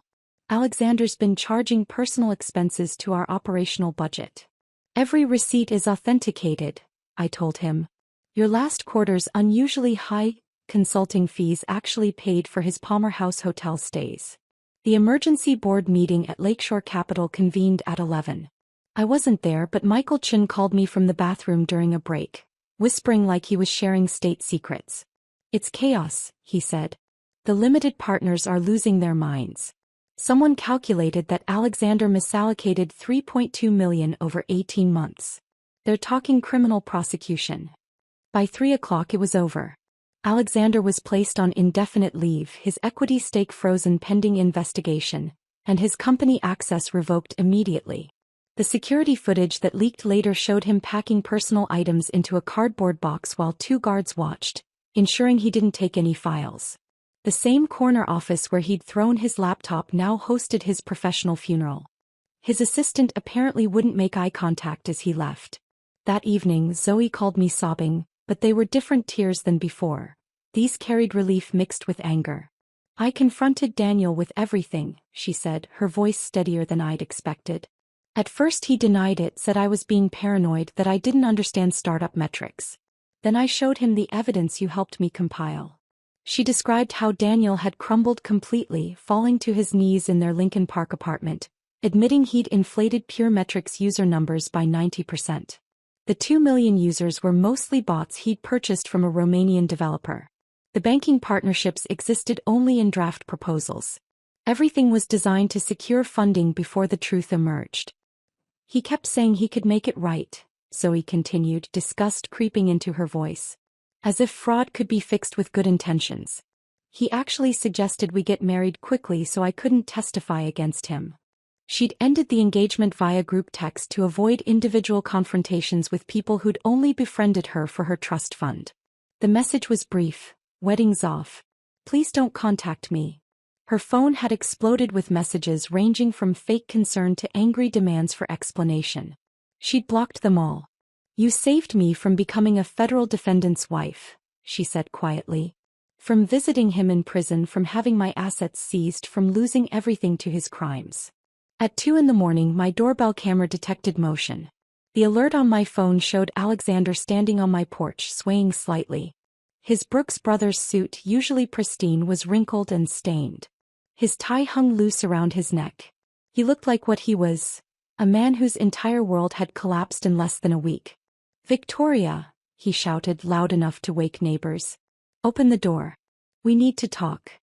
Alexander's been charging personal expenses to our operational budget. Every receipt is authenticated, I told him. Your last quarter's unusually high consulting fees actually paid for his Palmer House hotel stays. The emergency board meeting at Lakeshore Capital convened at 11. I wasn't there, but Michael Chin called me from the bathroom during a break, whispering like he was sharing state secrets. It's chaos, he said. The limited partners are losing their minds. Someone calculated that Alexander misallocated $3.2 million over 18 months. They're talking criminal prosecution. By 3 o'clock it was over. Alexander was placed on indefinite leave, his equity stake frozen pending investigation, and his company access revoked immediately. The security footage that leaked later showed him packing personal items into a cardboard box while 2 guards watched, ensuring he didn't take any files. The same corner office where he'd thrown his laptop now hosted his professional funeral. His assistant apparently wouldn't make eye contact as he left. That evening Zoe called me sobbing, but they were different tears than before. These carried relief mixed with anger. I confronted Daniel with everything, she said, her voice steadier than I'd expected. At first he denied it, said I was being paranoid, that I didn't understand startup metrics. Then I showed him the evidence you helped me compile. She described how Daniel had crumbled completely, falling to his knees in their Lincoln Park apartment, admitting he'd inflated Pure Metrics user numbers by 90%. The 2 million users were mostly bots he'd purchased from a Romanian developer. The banking partnerships existed only in draft proposals. Everything was designed to secure funding before the truth emerged. He kept saying he could make it right, Zoe continued, disgust creeping into her voice. As if fraud could be fixed with good intentions. He actually suggested we get married quickly so I couldn't testify against him. She'd ended the engagement via group text to avoid individual confrontations with people who'd only befriended her for her trust fund. The message was brief: wedding's off. Please don't contact me. Her phone had exploded with messages ranging from fake concern to angry demands for explanation. She'd blocked them all. You saved me from becoming a federal defendant's wife, she said quietly. From visiting him in prison, from having my assets seized, from losing everything to his crimes. At 2 a.m, my doorbell camera detected motion. The alert on my phone showed Alexander standing on my porch, swaying slightly. His Brooks Brothers suit, usually pristine, was wrinkled and stained. His tie hung loose around his neck. He looked like what he was, a man whose entire world had collapsed in less than a week. Victoria, he shouted loud enough to wake neighbors. Open the door. We need to talk.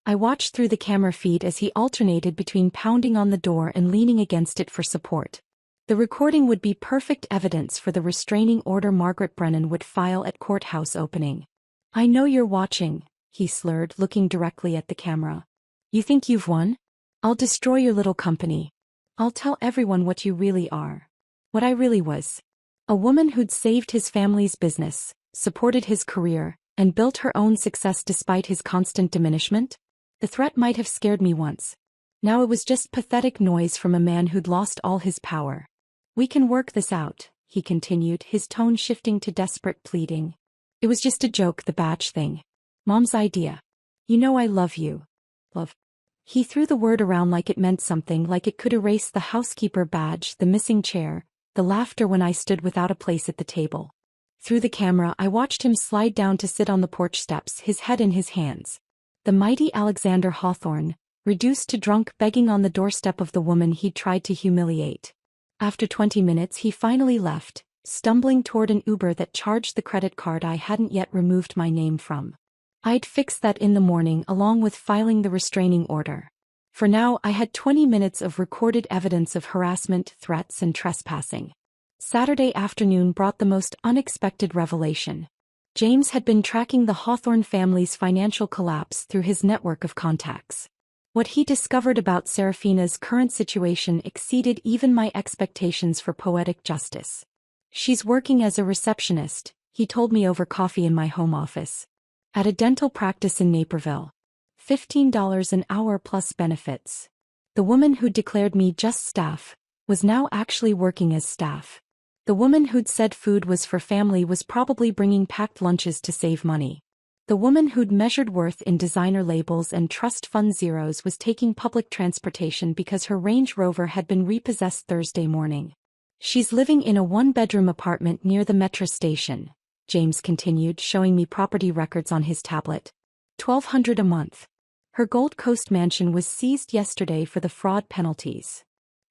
I watched through the camera feed as he alternated between pounding on the door and leaning against it for support. The recording would be perfect evidence for the restraining order Margaret Brennan would file at courthouse opening. I know you're watching, he slurred, looking directly at the camera. You think you've won? I'll destroy your little company. I'll tell everyone what you really are. What I really was. A woman who'd saved his family's business, supported his career, and built her own success despite his constant diminishment? The threat might have scared me once. Now it was just pathetic noise from a man who'd lost all his power. We can work this out, he continued, his tone shifting to desperate pleading. It was just a joke, the batch thing. Mom's idea. You know I love you. Love. He threw the word around like it meant something, like it could erase the housekeeper badge, the missing chair, the laughter when I stood without a place at the table. Through the camera I watched him slide down to sit on the porch steps, his head in his hands. The mighty Alexander Hawthorne, reduced to drunk, begging on the doorstep of the woman he'd tried to humiliate. After 20 minutes he finally left, stumbling toward an Uber that charged the credit card I hadn't yet removed my name from. I'd fix that in the morning along with filing the restraining order. For now, I had 20 minutes of recorded evidence of harassment, threats, and trespassing. Saturday afternoon brought the most unexpected revelation. James had been tracking the Hawthorne family's financial collapse through his network of contacts. What he discovered about Serafina's current situation exceeded even my expectations for poetic justice. She's working as a receptionist, he told me over coffee in my home office, at a dental practice in Naperville. $15 an hour plus benefits. The woman who'd declared me just staff was now actually working as staff. The woman who'd said food was for family was probably bringing packed lunches to save money. The woman who'd measured worth in designer labels and trust fund zeros was taking public transportation because her Range Rover had been repossessed Thursday morning. She's living in a one-bedroom apartment near the metro station, James continued, showing me property records on his tablet. $1,200 a month. Her Gold Coast mansion was seized yesterday for the fraud penalties.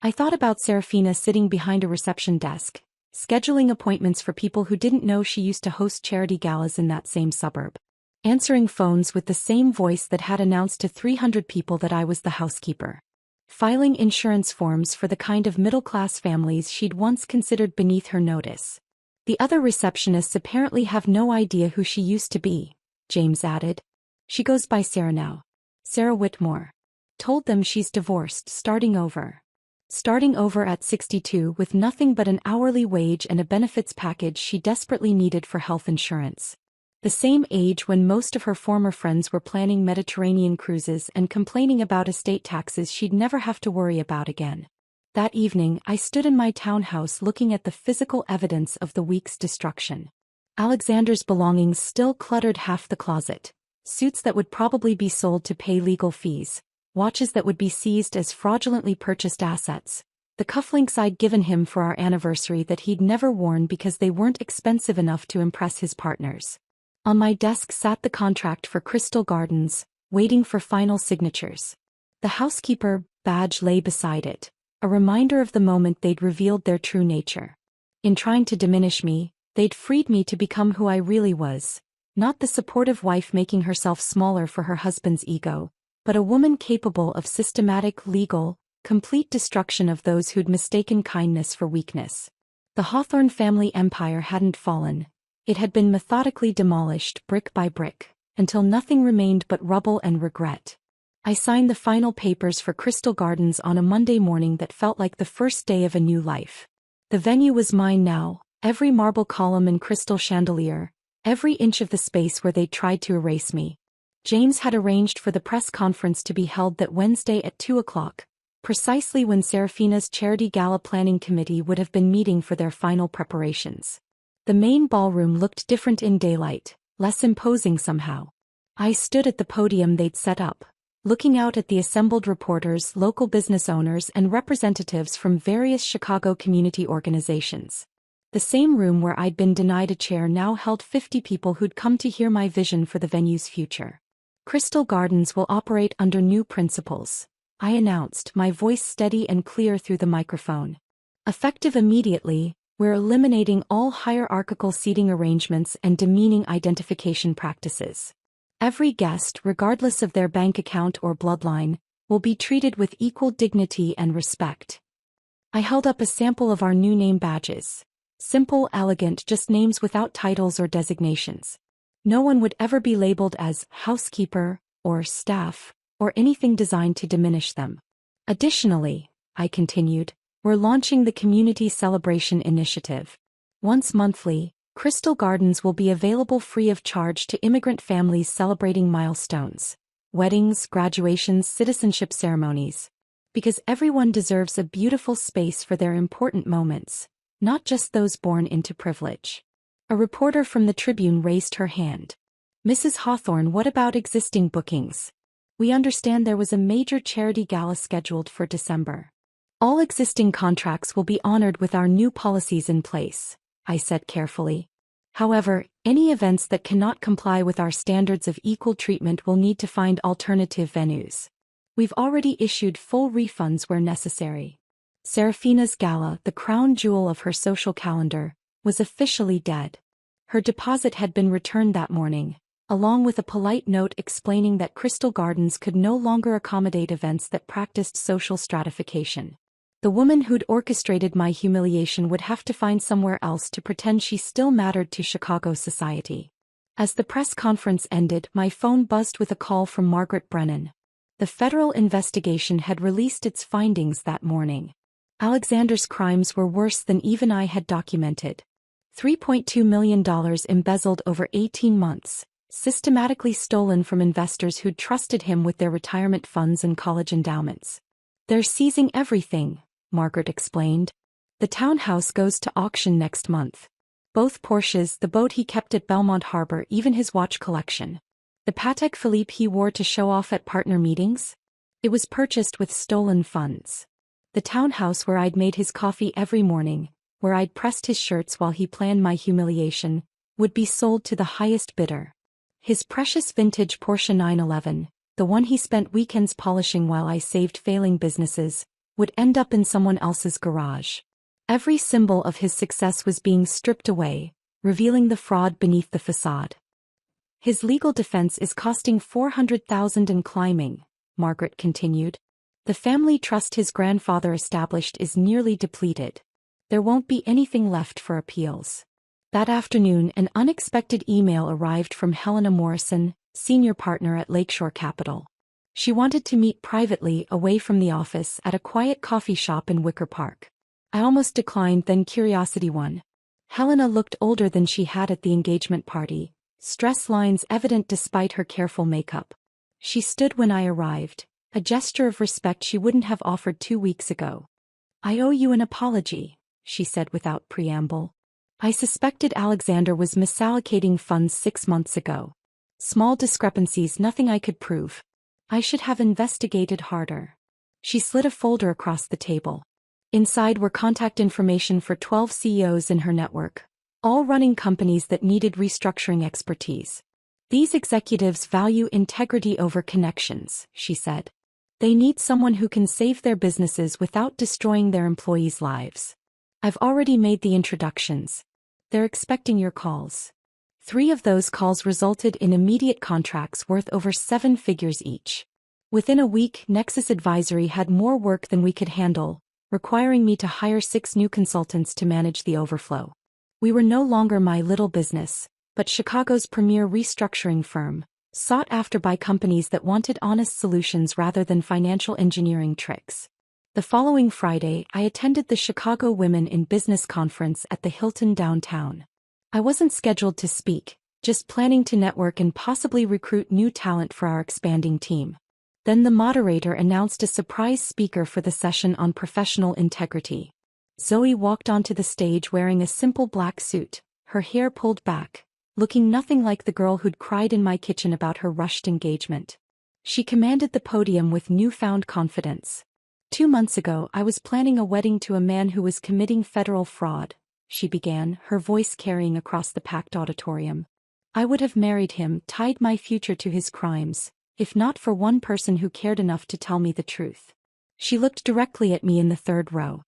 I thought about Serafina sitting behind a reception desk, scheduling appointments for people who didn't know she used to host charity galas in that same suburb. Answering phones with the same voice that had announced to 300 people that I was the housekeeper. Filing insurance forms for the kind of middle-class families she'd once considered beneath her notice. The other receptionists apparently have no idea who she used to be, James added. She goes by Sarah now. Sarah Whitmore. Told them she's divorced, starting over. Starting over at 62 with nothing but an hourly wage and a benefits package she desperately needed for health insurance. The same age when most of her former friends were planning Mediterranean cruises and complaining about estate taxes she'd never have to worry about again. That evening, I stood in my townhouse looking at the physical evidence of the week's destruction. Alexander's belongings still cluttered half the closet. Suits that would probably be sold to pay legal fees. Watches that would be seized as fraudulently purchased assets. The cufflinks I'd given him for our anniversary that he'd never worn because they weren't expensive enough to impress his partners. On my desk sat the contract for Crystal Gardens, waiting for final signatures. The housekeeper badge lay beside it, a reminder of the moment they'd revealed their true nature. In trying to diminish me, they'd freed me to become who I really was, not the supportive wife making herself smaller for her husband's ego, but a woman capable of systematic, legal, complete destruction of those who'd mistaken kindness for weakness. The Hawthorne family empire hadn't fallen. It had been methodically demolished brick by brick, until nothing remained but rubble and regret. I signed the final papers for Crystal Gardens on a Monday morning that felt like the first day of a new life. The venue was mine now, every marble column and crystal chandelier, every inch of the space where they'd tried to erase me. James had arranged for the press conference to be held that Wednesday at 2 o'clock, precisely when Serafina's charity gala planning committee would have been meeting for their final preparations. The main ballroom looked different in daylight, less imposing somehow. I stood at the podium they'd set up, looking out at the assembled reporters, local business owners, and representatives from various Chicago community organizations. The same room where I'd been denied a chair now held 50 people who'd come to hear my vision for the venue's future. Crystal Gardens will operate under new principles, I announced, my voice steady and clear through the microphone. Effective immediately, we're eliminating all hierarchical seating arrangements and demeaning identification practices. Every guest, regardless of their bank account or bloodline, will be treated with equal dignity and respect. I held up a sample of our new name badges. Simple, elegant, just names without titles or designations. No one would ever be labeled as housekeeper or staff or anything designed to diminish them. Additionally, I continued, we're launching the Community Celebration Initiative. Once monthly, Crystal Gardens will be available free of charge to immigrant families celebrating milestones, weddings, graduations, citizenship ceremonies. Because everyone deserves a beautiful space for their important moments, not just those born into privilege. A reporter from the Tribune raised her hand. Mrs. Hawthorne, what about existing bookings? We understand there was a major charity gala scheduled for December. All existing contracts will be honored with our new policies in place, I said carefully. However, any events that cannot comply with our standards of equal treatment will need to find alternative venues. We've already issued full refunds where necessary. Serafina's gala, the crown jewel of her social calendar, was officially dead. Her deposit had been returned that morning, along with a polite note explaining that Crystal Gardens could no longer accommodate events that practiced social stratification. The woman who'd orchestrated my humiliation would have to find somewhere else to pretend she still mattered to Chicago society. As the press conference ended, my phone buzzed with a call from Margaret Brennan. The federal investigation had released its findings that morning. Alexander's crimes were worse than even I had documented. $3.2 million embezzled over 18 months, systematically stolen from investors who'd trusted him with their retirement funds and college endowments. "They're seizing everything," Margaret explained. "The townhouse goes to auction next month. Both Porsches, the boat he kept at Belmont Harbor, even his watch collection. The Patek Philippe he wore to show off at partner meetings? It was purchased with stolen funds. The townhouse where I'd made his coffee every morning, where I'd pressed his shirts while he planned my humiliation, would be sold to the highest bidder. His precious vintage Porsche 911, the one he spent weekends polishing while I saved failing businesses, would end up in someone else's garage. Every symbol of his success was being stripped away, revealing the fraud beneath the facade. His legal defense is costing $400,000 and climbing," Margaret continued. "The family trust his grandfather established is nearly depleted. There won't be anything left for appeals." That afternoon, an unexpected email arrived from Helena Morrison, senior partner at Lakeshore Capital. She wanted to meet privately away from the office at a quiet coffee shop in Wicker Park. I almost declined, then curiosity won. Helena looked older than she had at the engagement party, stress lines evident despite her careful makeup. She stood when I arrived, a gesture of respect she wouldn't have offered 2 weeks ago. "I owe you an apology," she said without preamble. "I suspected Alexander was misallocating funds 6 months ago. Small discrepancies, nothing I could prove. I should have investigated harder." She slid a folder across the table. Inside were contact information for 12 CEOs in her network, all running companies that needed restructuring expertise. "These executives value integrity over connections," she said. "They need someone who can save their businesses without destroying their employees' lives. I've already made the introductions. They're expecting your calls." 3 of those calls resulted in immediate contracts worth over 7 figures each. Within a week, Nexus Advisory had more work than we could handle, requiring me to hire 6 new consultants to manage the overflow. We were no longer my little business, but Chicago's premier restructuring firm, sought after by companies that wanted honest solutions rather than financial engineering tricks. The following Friday, I attended the Chicago Women in Business Conference at the Hilton downtown. I wasn't scheduled to speak, just planning to network and possibly recruit new talent for our expanding team. Then the moderator announced a surprise speaker for the session on professional integrity. Zoe walked onto the stage wearing a simple black suit, her hair pulled back, looking nothing like the girl who'd cried in my kitchen about her rushed engagement. She commanded the podium with newfound confidence. 2 months ago, I was planning a wedding to a man who was committing federal fraud, she began, her voice carrying across the packed auditorium. I would have married him, tied my future to his crimes, if not for one person who cared enough to tell me the truth. She looked directly at me in the 3rd row.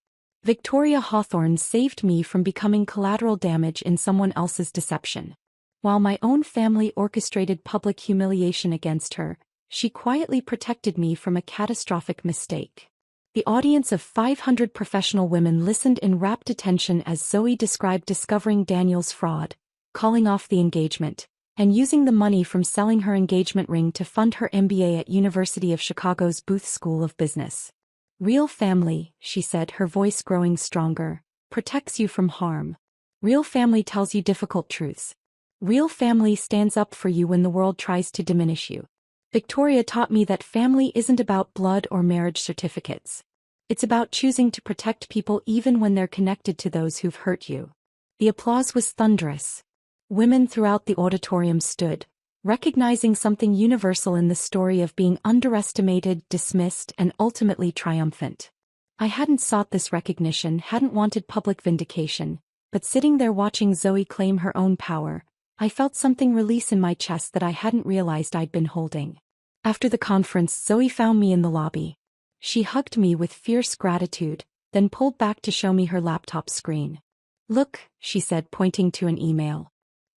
Victoria Hawthorne saved me from becoming collateral damage in someone else's deception. While my own family orchestrated public humiliation against her, she quietly protected me from a catastrophic mistake. The audience of 500 professional women listened in rapt attention as Zoe described discovering Daniel's fraud, calling off the engagement, and using the money from selling her engagement ring to fund her MBA at University of Chicago's Booth School of Business. "Real family," she said, her voice growing stronger, "protects you from harm. Real family tells you difficult truths. Real family stands up for you when the world tries to diminish you. Victoria taught me that family isn't about blood or marriage certificates. It's about choosing to protect people even when they're connected to those who've hurt you." The applause was thunderous. Women throughout the auditorium stood, recognizing something universal in the story of being underestimated, dismissed, and ultimately triumphant. I hadn't sought this recognition, hadn't wanted public vindication, but sitting there watching Zoe claim her own power, I felt something release in my chest that I hadn't realized I'd been holding. After the conference, Zoe found me in the lobby. She hugged me with fierce gratitude, then pulled back to show me her laptop screen. "Look," she said, pointing to an email.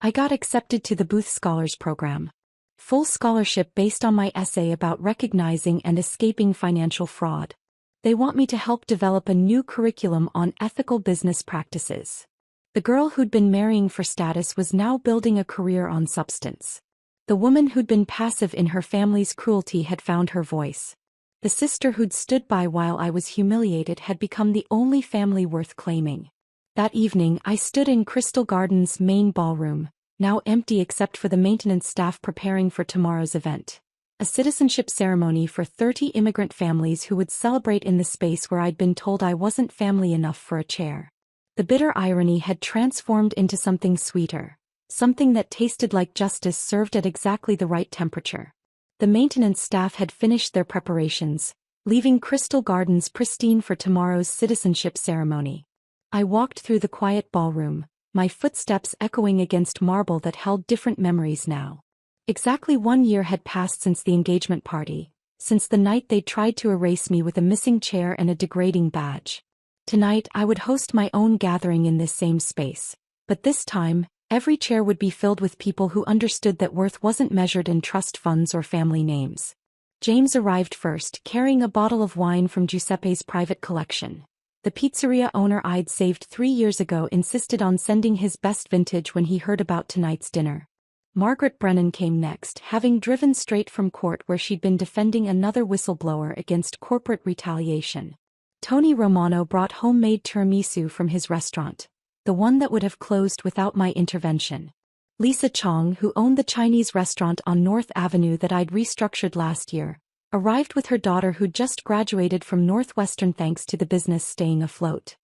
I got accepted to the Booth Scholars Program. Full scholarship based on my essay about recognizing and escaping financial fraud. They want me to help develop a new curriculum on ethical business practices. The girl who'd been marrying for status was now building a career on substance. The woman who'd been passive in her family's cruelty had found her voice. The sister who'd stood by while I was humiliated had become the only family worth claiming. That evening I stood in Crystal Garden's main ballroom, now empty except for the maintenance staff preparing for tomorrow's event. A citizenship ceremony for 30 immigrant families who would celebrate in the space where I'd been told I wasn't family enough for a chair. The bitter irony had transformed into something sweeter, something that tasted like justice served at exactly the right temperature. The maintenance staff had finished their preparations, leaving Crystal Gardens pristine for tomorrow's citizenship ceremony. I walked through the quiet ballroom, my footsteps echoing against marble that held different memories now. Exactly 1 year had passed since the engagement party, since the night they'd tried to erase me with a missing chair and a degrading badge. Tonight I would host my own gathering in this same space, but this time, every chair would be filled with people who understood that worth wasn't measured in trust funds or family names. James arrived first, carrying a bottle of wine from Giuseppe's private collection. The pizzeria owner I'd saved 3 years ago insisted on sending his best vintage when he heard about tonight's dinner. Margaret Brennan came next, having driven straight from court where she'd been defending another whistleblower against corporate retaliation. Tony Romano brought homemade tiramisu from his restaurant, the one that would have closed without my intervention. Lisa Chong, who owned the Chinese restaurant on North Avenue that I'd restructured last year, arrived with her daughter who'd just graduated from Northwestern thanks to the business staying afloat.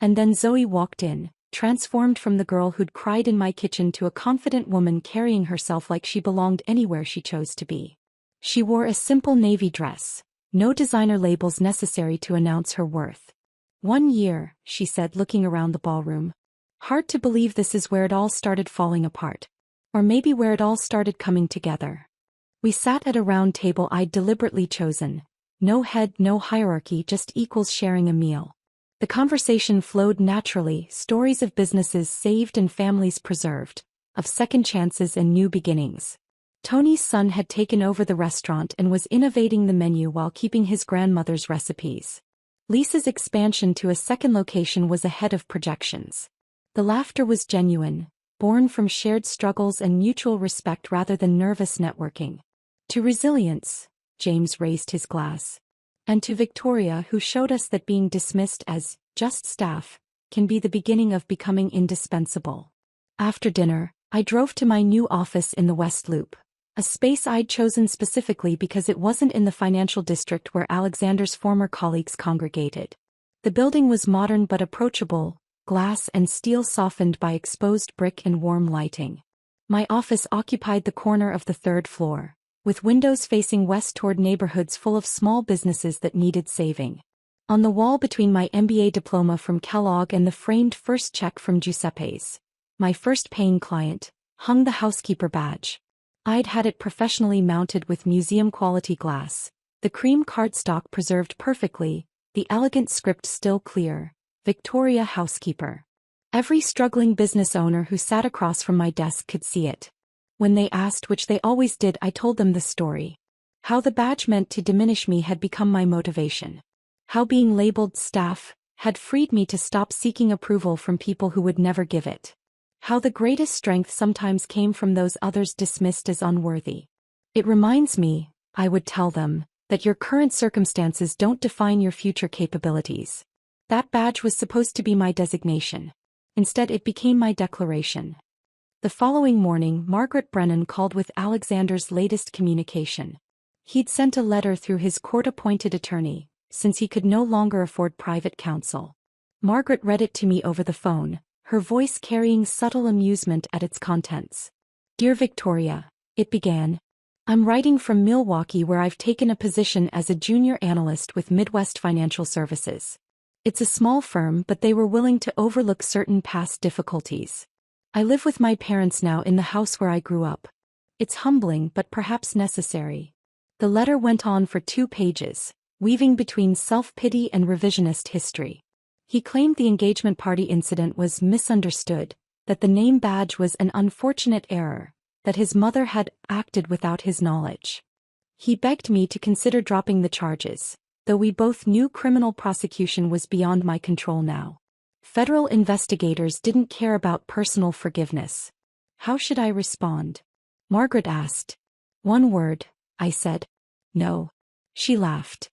And then Zoe walked in, transformed from the girl who'd cried in my kitchen to a confident woman carrying herself like she belonged anywhere she chose to be. She wore a simple navy dress, no designer labels necessary to announce her worth. 1 year, she said, looking around the ballroom. Hard to believe this is where it all started falling apart. Or maybe where it all started coming together. We sat at a round table I'd deliberately chosen. No head, no hierarchy, just equals sharing a meal. The conversation flowed naturally, stories of businesses saved and families preserved, of second chances and new beginnings. Tony's son had taken over the restaurant and was innovating the menu while keeping his grandmother's recipes. Lisa's expansion to a second location was ahead of projections. The laughter was genuine, born from shared struggles and mutual respect rather than nervous networking. To resilience, James raised his glass. And to Victoria, who showed us that being dismissed as just staff can be the beginning of becoming indispensable. After dinner, I drove to my new office in the West Loop, a space I'd chosen specifically because it wasn't in the financial district where Alexander's former colleagues congregated. The building was modern but approachable, glass and steel softened by exposed brick and warm lighting. My office occupied the corner of the 3rd floor, with windows facing west toward neighborhoods full of small businesses that needed saving. On the wall between my MBA diploma from Kellogg and the framed first check from Giuseppe's, my first paying client, hung the Housekeeper badge. I'd had it professionally mounted with museum-quality glass, the cream cardstock preserved perfectly, the elegant script still clear, Victoria Housekeeper. Every struggling business owner who sat across from my desk could see it. When they asked, which they always did, I told them the story. How the badge meant to diminish me had become my motivation. How being labeled staff had freed me to stop seeking approval from people who would never give it. How the greatest strength sometimes came from those others dismissed as unworthy. It reminds me, I would tell them, that your current circumstances don't define your future capabilities. That badge was supposed to be my designation. Instead, it became my declaration. The following morning, Margaret Brennan called with Alexander's latest communication. He'd sent a letter through his court-appointed attorney, since he could no longer afford private counsel. Margaret read it to me over the phone, her voice carrying subtle amusement at its contents. Dear Victoria, it began. I'm writing from Milwaukee where I've taken a position as a junior analyst with Midwest Financial Services. It's a small firm, but they were willing to overlook certain past difficulties. I live with my parents now in the house where I grew up. It's humbling but perhaps necessary. The letter went on for 2 pages, weaving between self-pity and revisionist history. He claimed the engagement party incident was misunderstood, that the name badge was an unfortunate error, that his mother had acted without his knowledge. He begged me to consider dropping the charges, though we both knew criminal prosecution was beyond my control now. Federal investigators didn't care about personal forgiveness. How should I respond? Margaret asked. One word, I said. No. She laughed.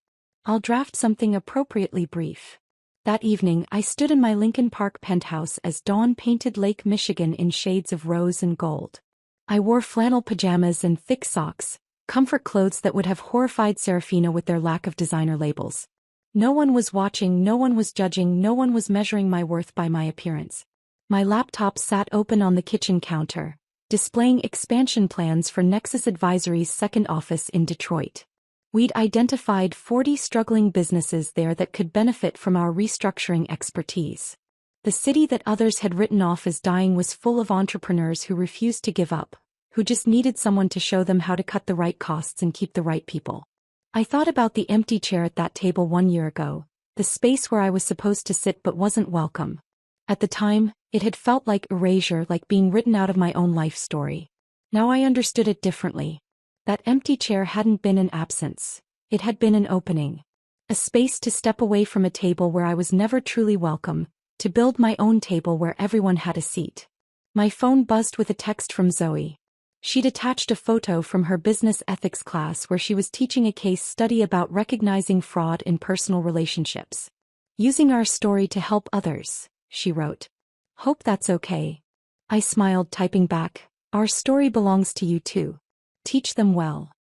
I'll draft something appropriately brief. That evening I stood in my Lincoln Park penthouse as dawn painted Lake Michigan in shades of rose and gold. I wore flannel pajamas and thick socks, comfort clothes that would have horrified Serafina with their lack of designer labels. No one was watching, no one was judging, no one was measuring my worth by my appearance. My laptop sat open on the kitchen counter, displaying expansion plans for Nexus Advisory's second office in Detroit. We'd identified 40 struggling businesses there that could benefit from our restructuring expertise. The city that others had written off as dying was full of entrepreneurs who refused to give up, who just needed someone to show them how to cut the right costs and keep the right people. I thought about the empty chair at that table 1 year ago, the space where I was supposed to sit but wasn't welcome. At the time, it had felt like erasure, like being written out of my own life story. Now I understood it differently. That empty chair hadn't been an absence. It had been an opening. A space to step away from a table where I was never truly welcome, to build my own table where everyone had a seat. My phone buzzed with a text from Zoe. She'd attached a photo from her business ethics class where she was teaching a case study about recognizing fraud in personal relationships. Using our story to help others, she wrote. Hope that's okay. I smiled, typing back, our story belongs to you too. Teach them well.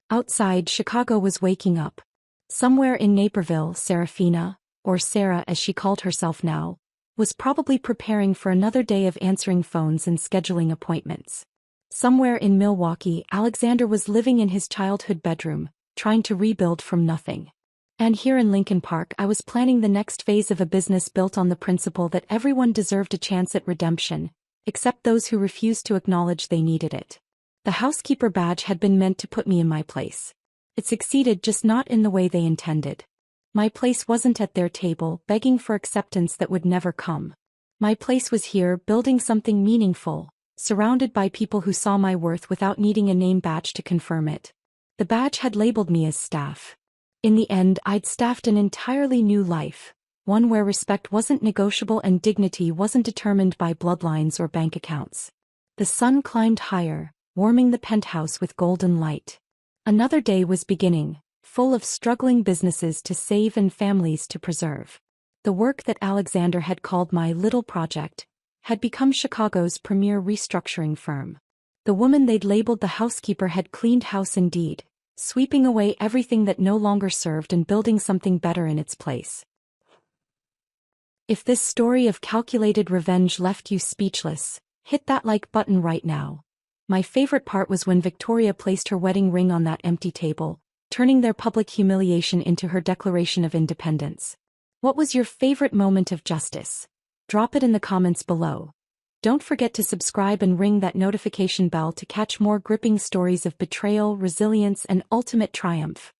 Outside, Chicago was waking up. Somewhere in Naperville, Serafina, or Sarah as she called herself now, was probably preparing for another day of answering phones and scheduling appointments. Somewhere in Milwaukee, Alexander was living in his childhood bedroom, trying to rebuild from nothing. And here in Lincoln Park, I was planning the next phase of a business built on the principle that everyone deserved a chance at redemption, except those who refused to acknowledge they needed it. The Housekeeper badge had been meant to put me in my place. It succeeded, just not in the way they intended. My place wasn't at their table, begging for acceptance that would never come. My place was here, building something meaningful, surrounded by people who saw my worth without needing a name badge to confirm it. The badge had labeled me as staff. In the end, I'd staffed an entirely new life, one where respect wasn't negotiable and dignity wasn't determined by bloodlines or bank accounts. The sun climbed higher, warming the penthouse with golden light. Another day was beginning, full of struggling businesses to save and families to preserve. The work that Alexander had called my little project had become Chicago's premier restructuring firm. The woman they'd labeled the Housekeeper had cleaned house indeed, sweeping away everything that no longer served and building something better in its place. If this story of calculated revenge left you speechless, hit that like button right now. My favorite part was when Victoria placed her wedding ring on that empty table, turning their public humiliation into her Declaration of Independence. What was your favorite moment of justice? Drop it in the comments below. Don't forget to subscribe and ring that notification bell to catch more gripping stories of betrayal, resilience, and ultimate triumph.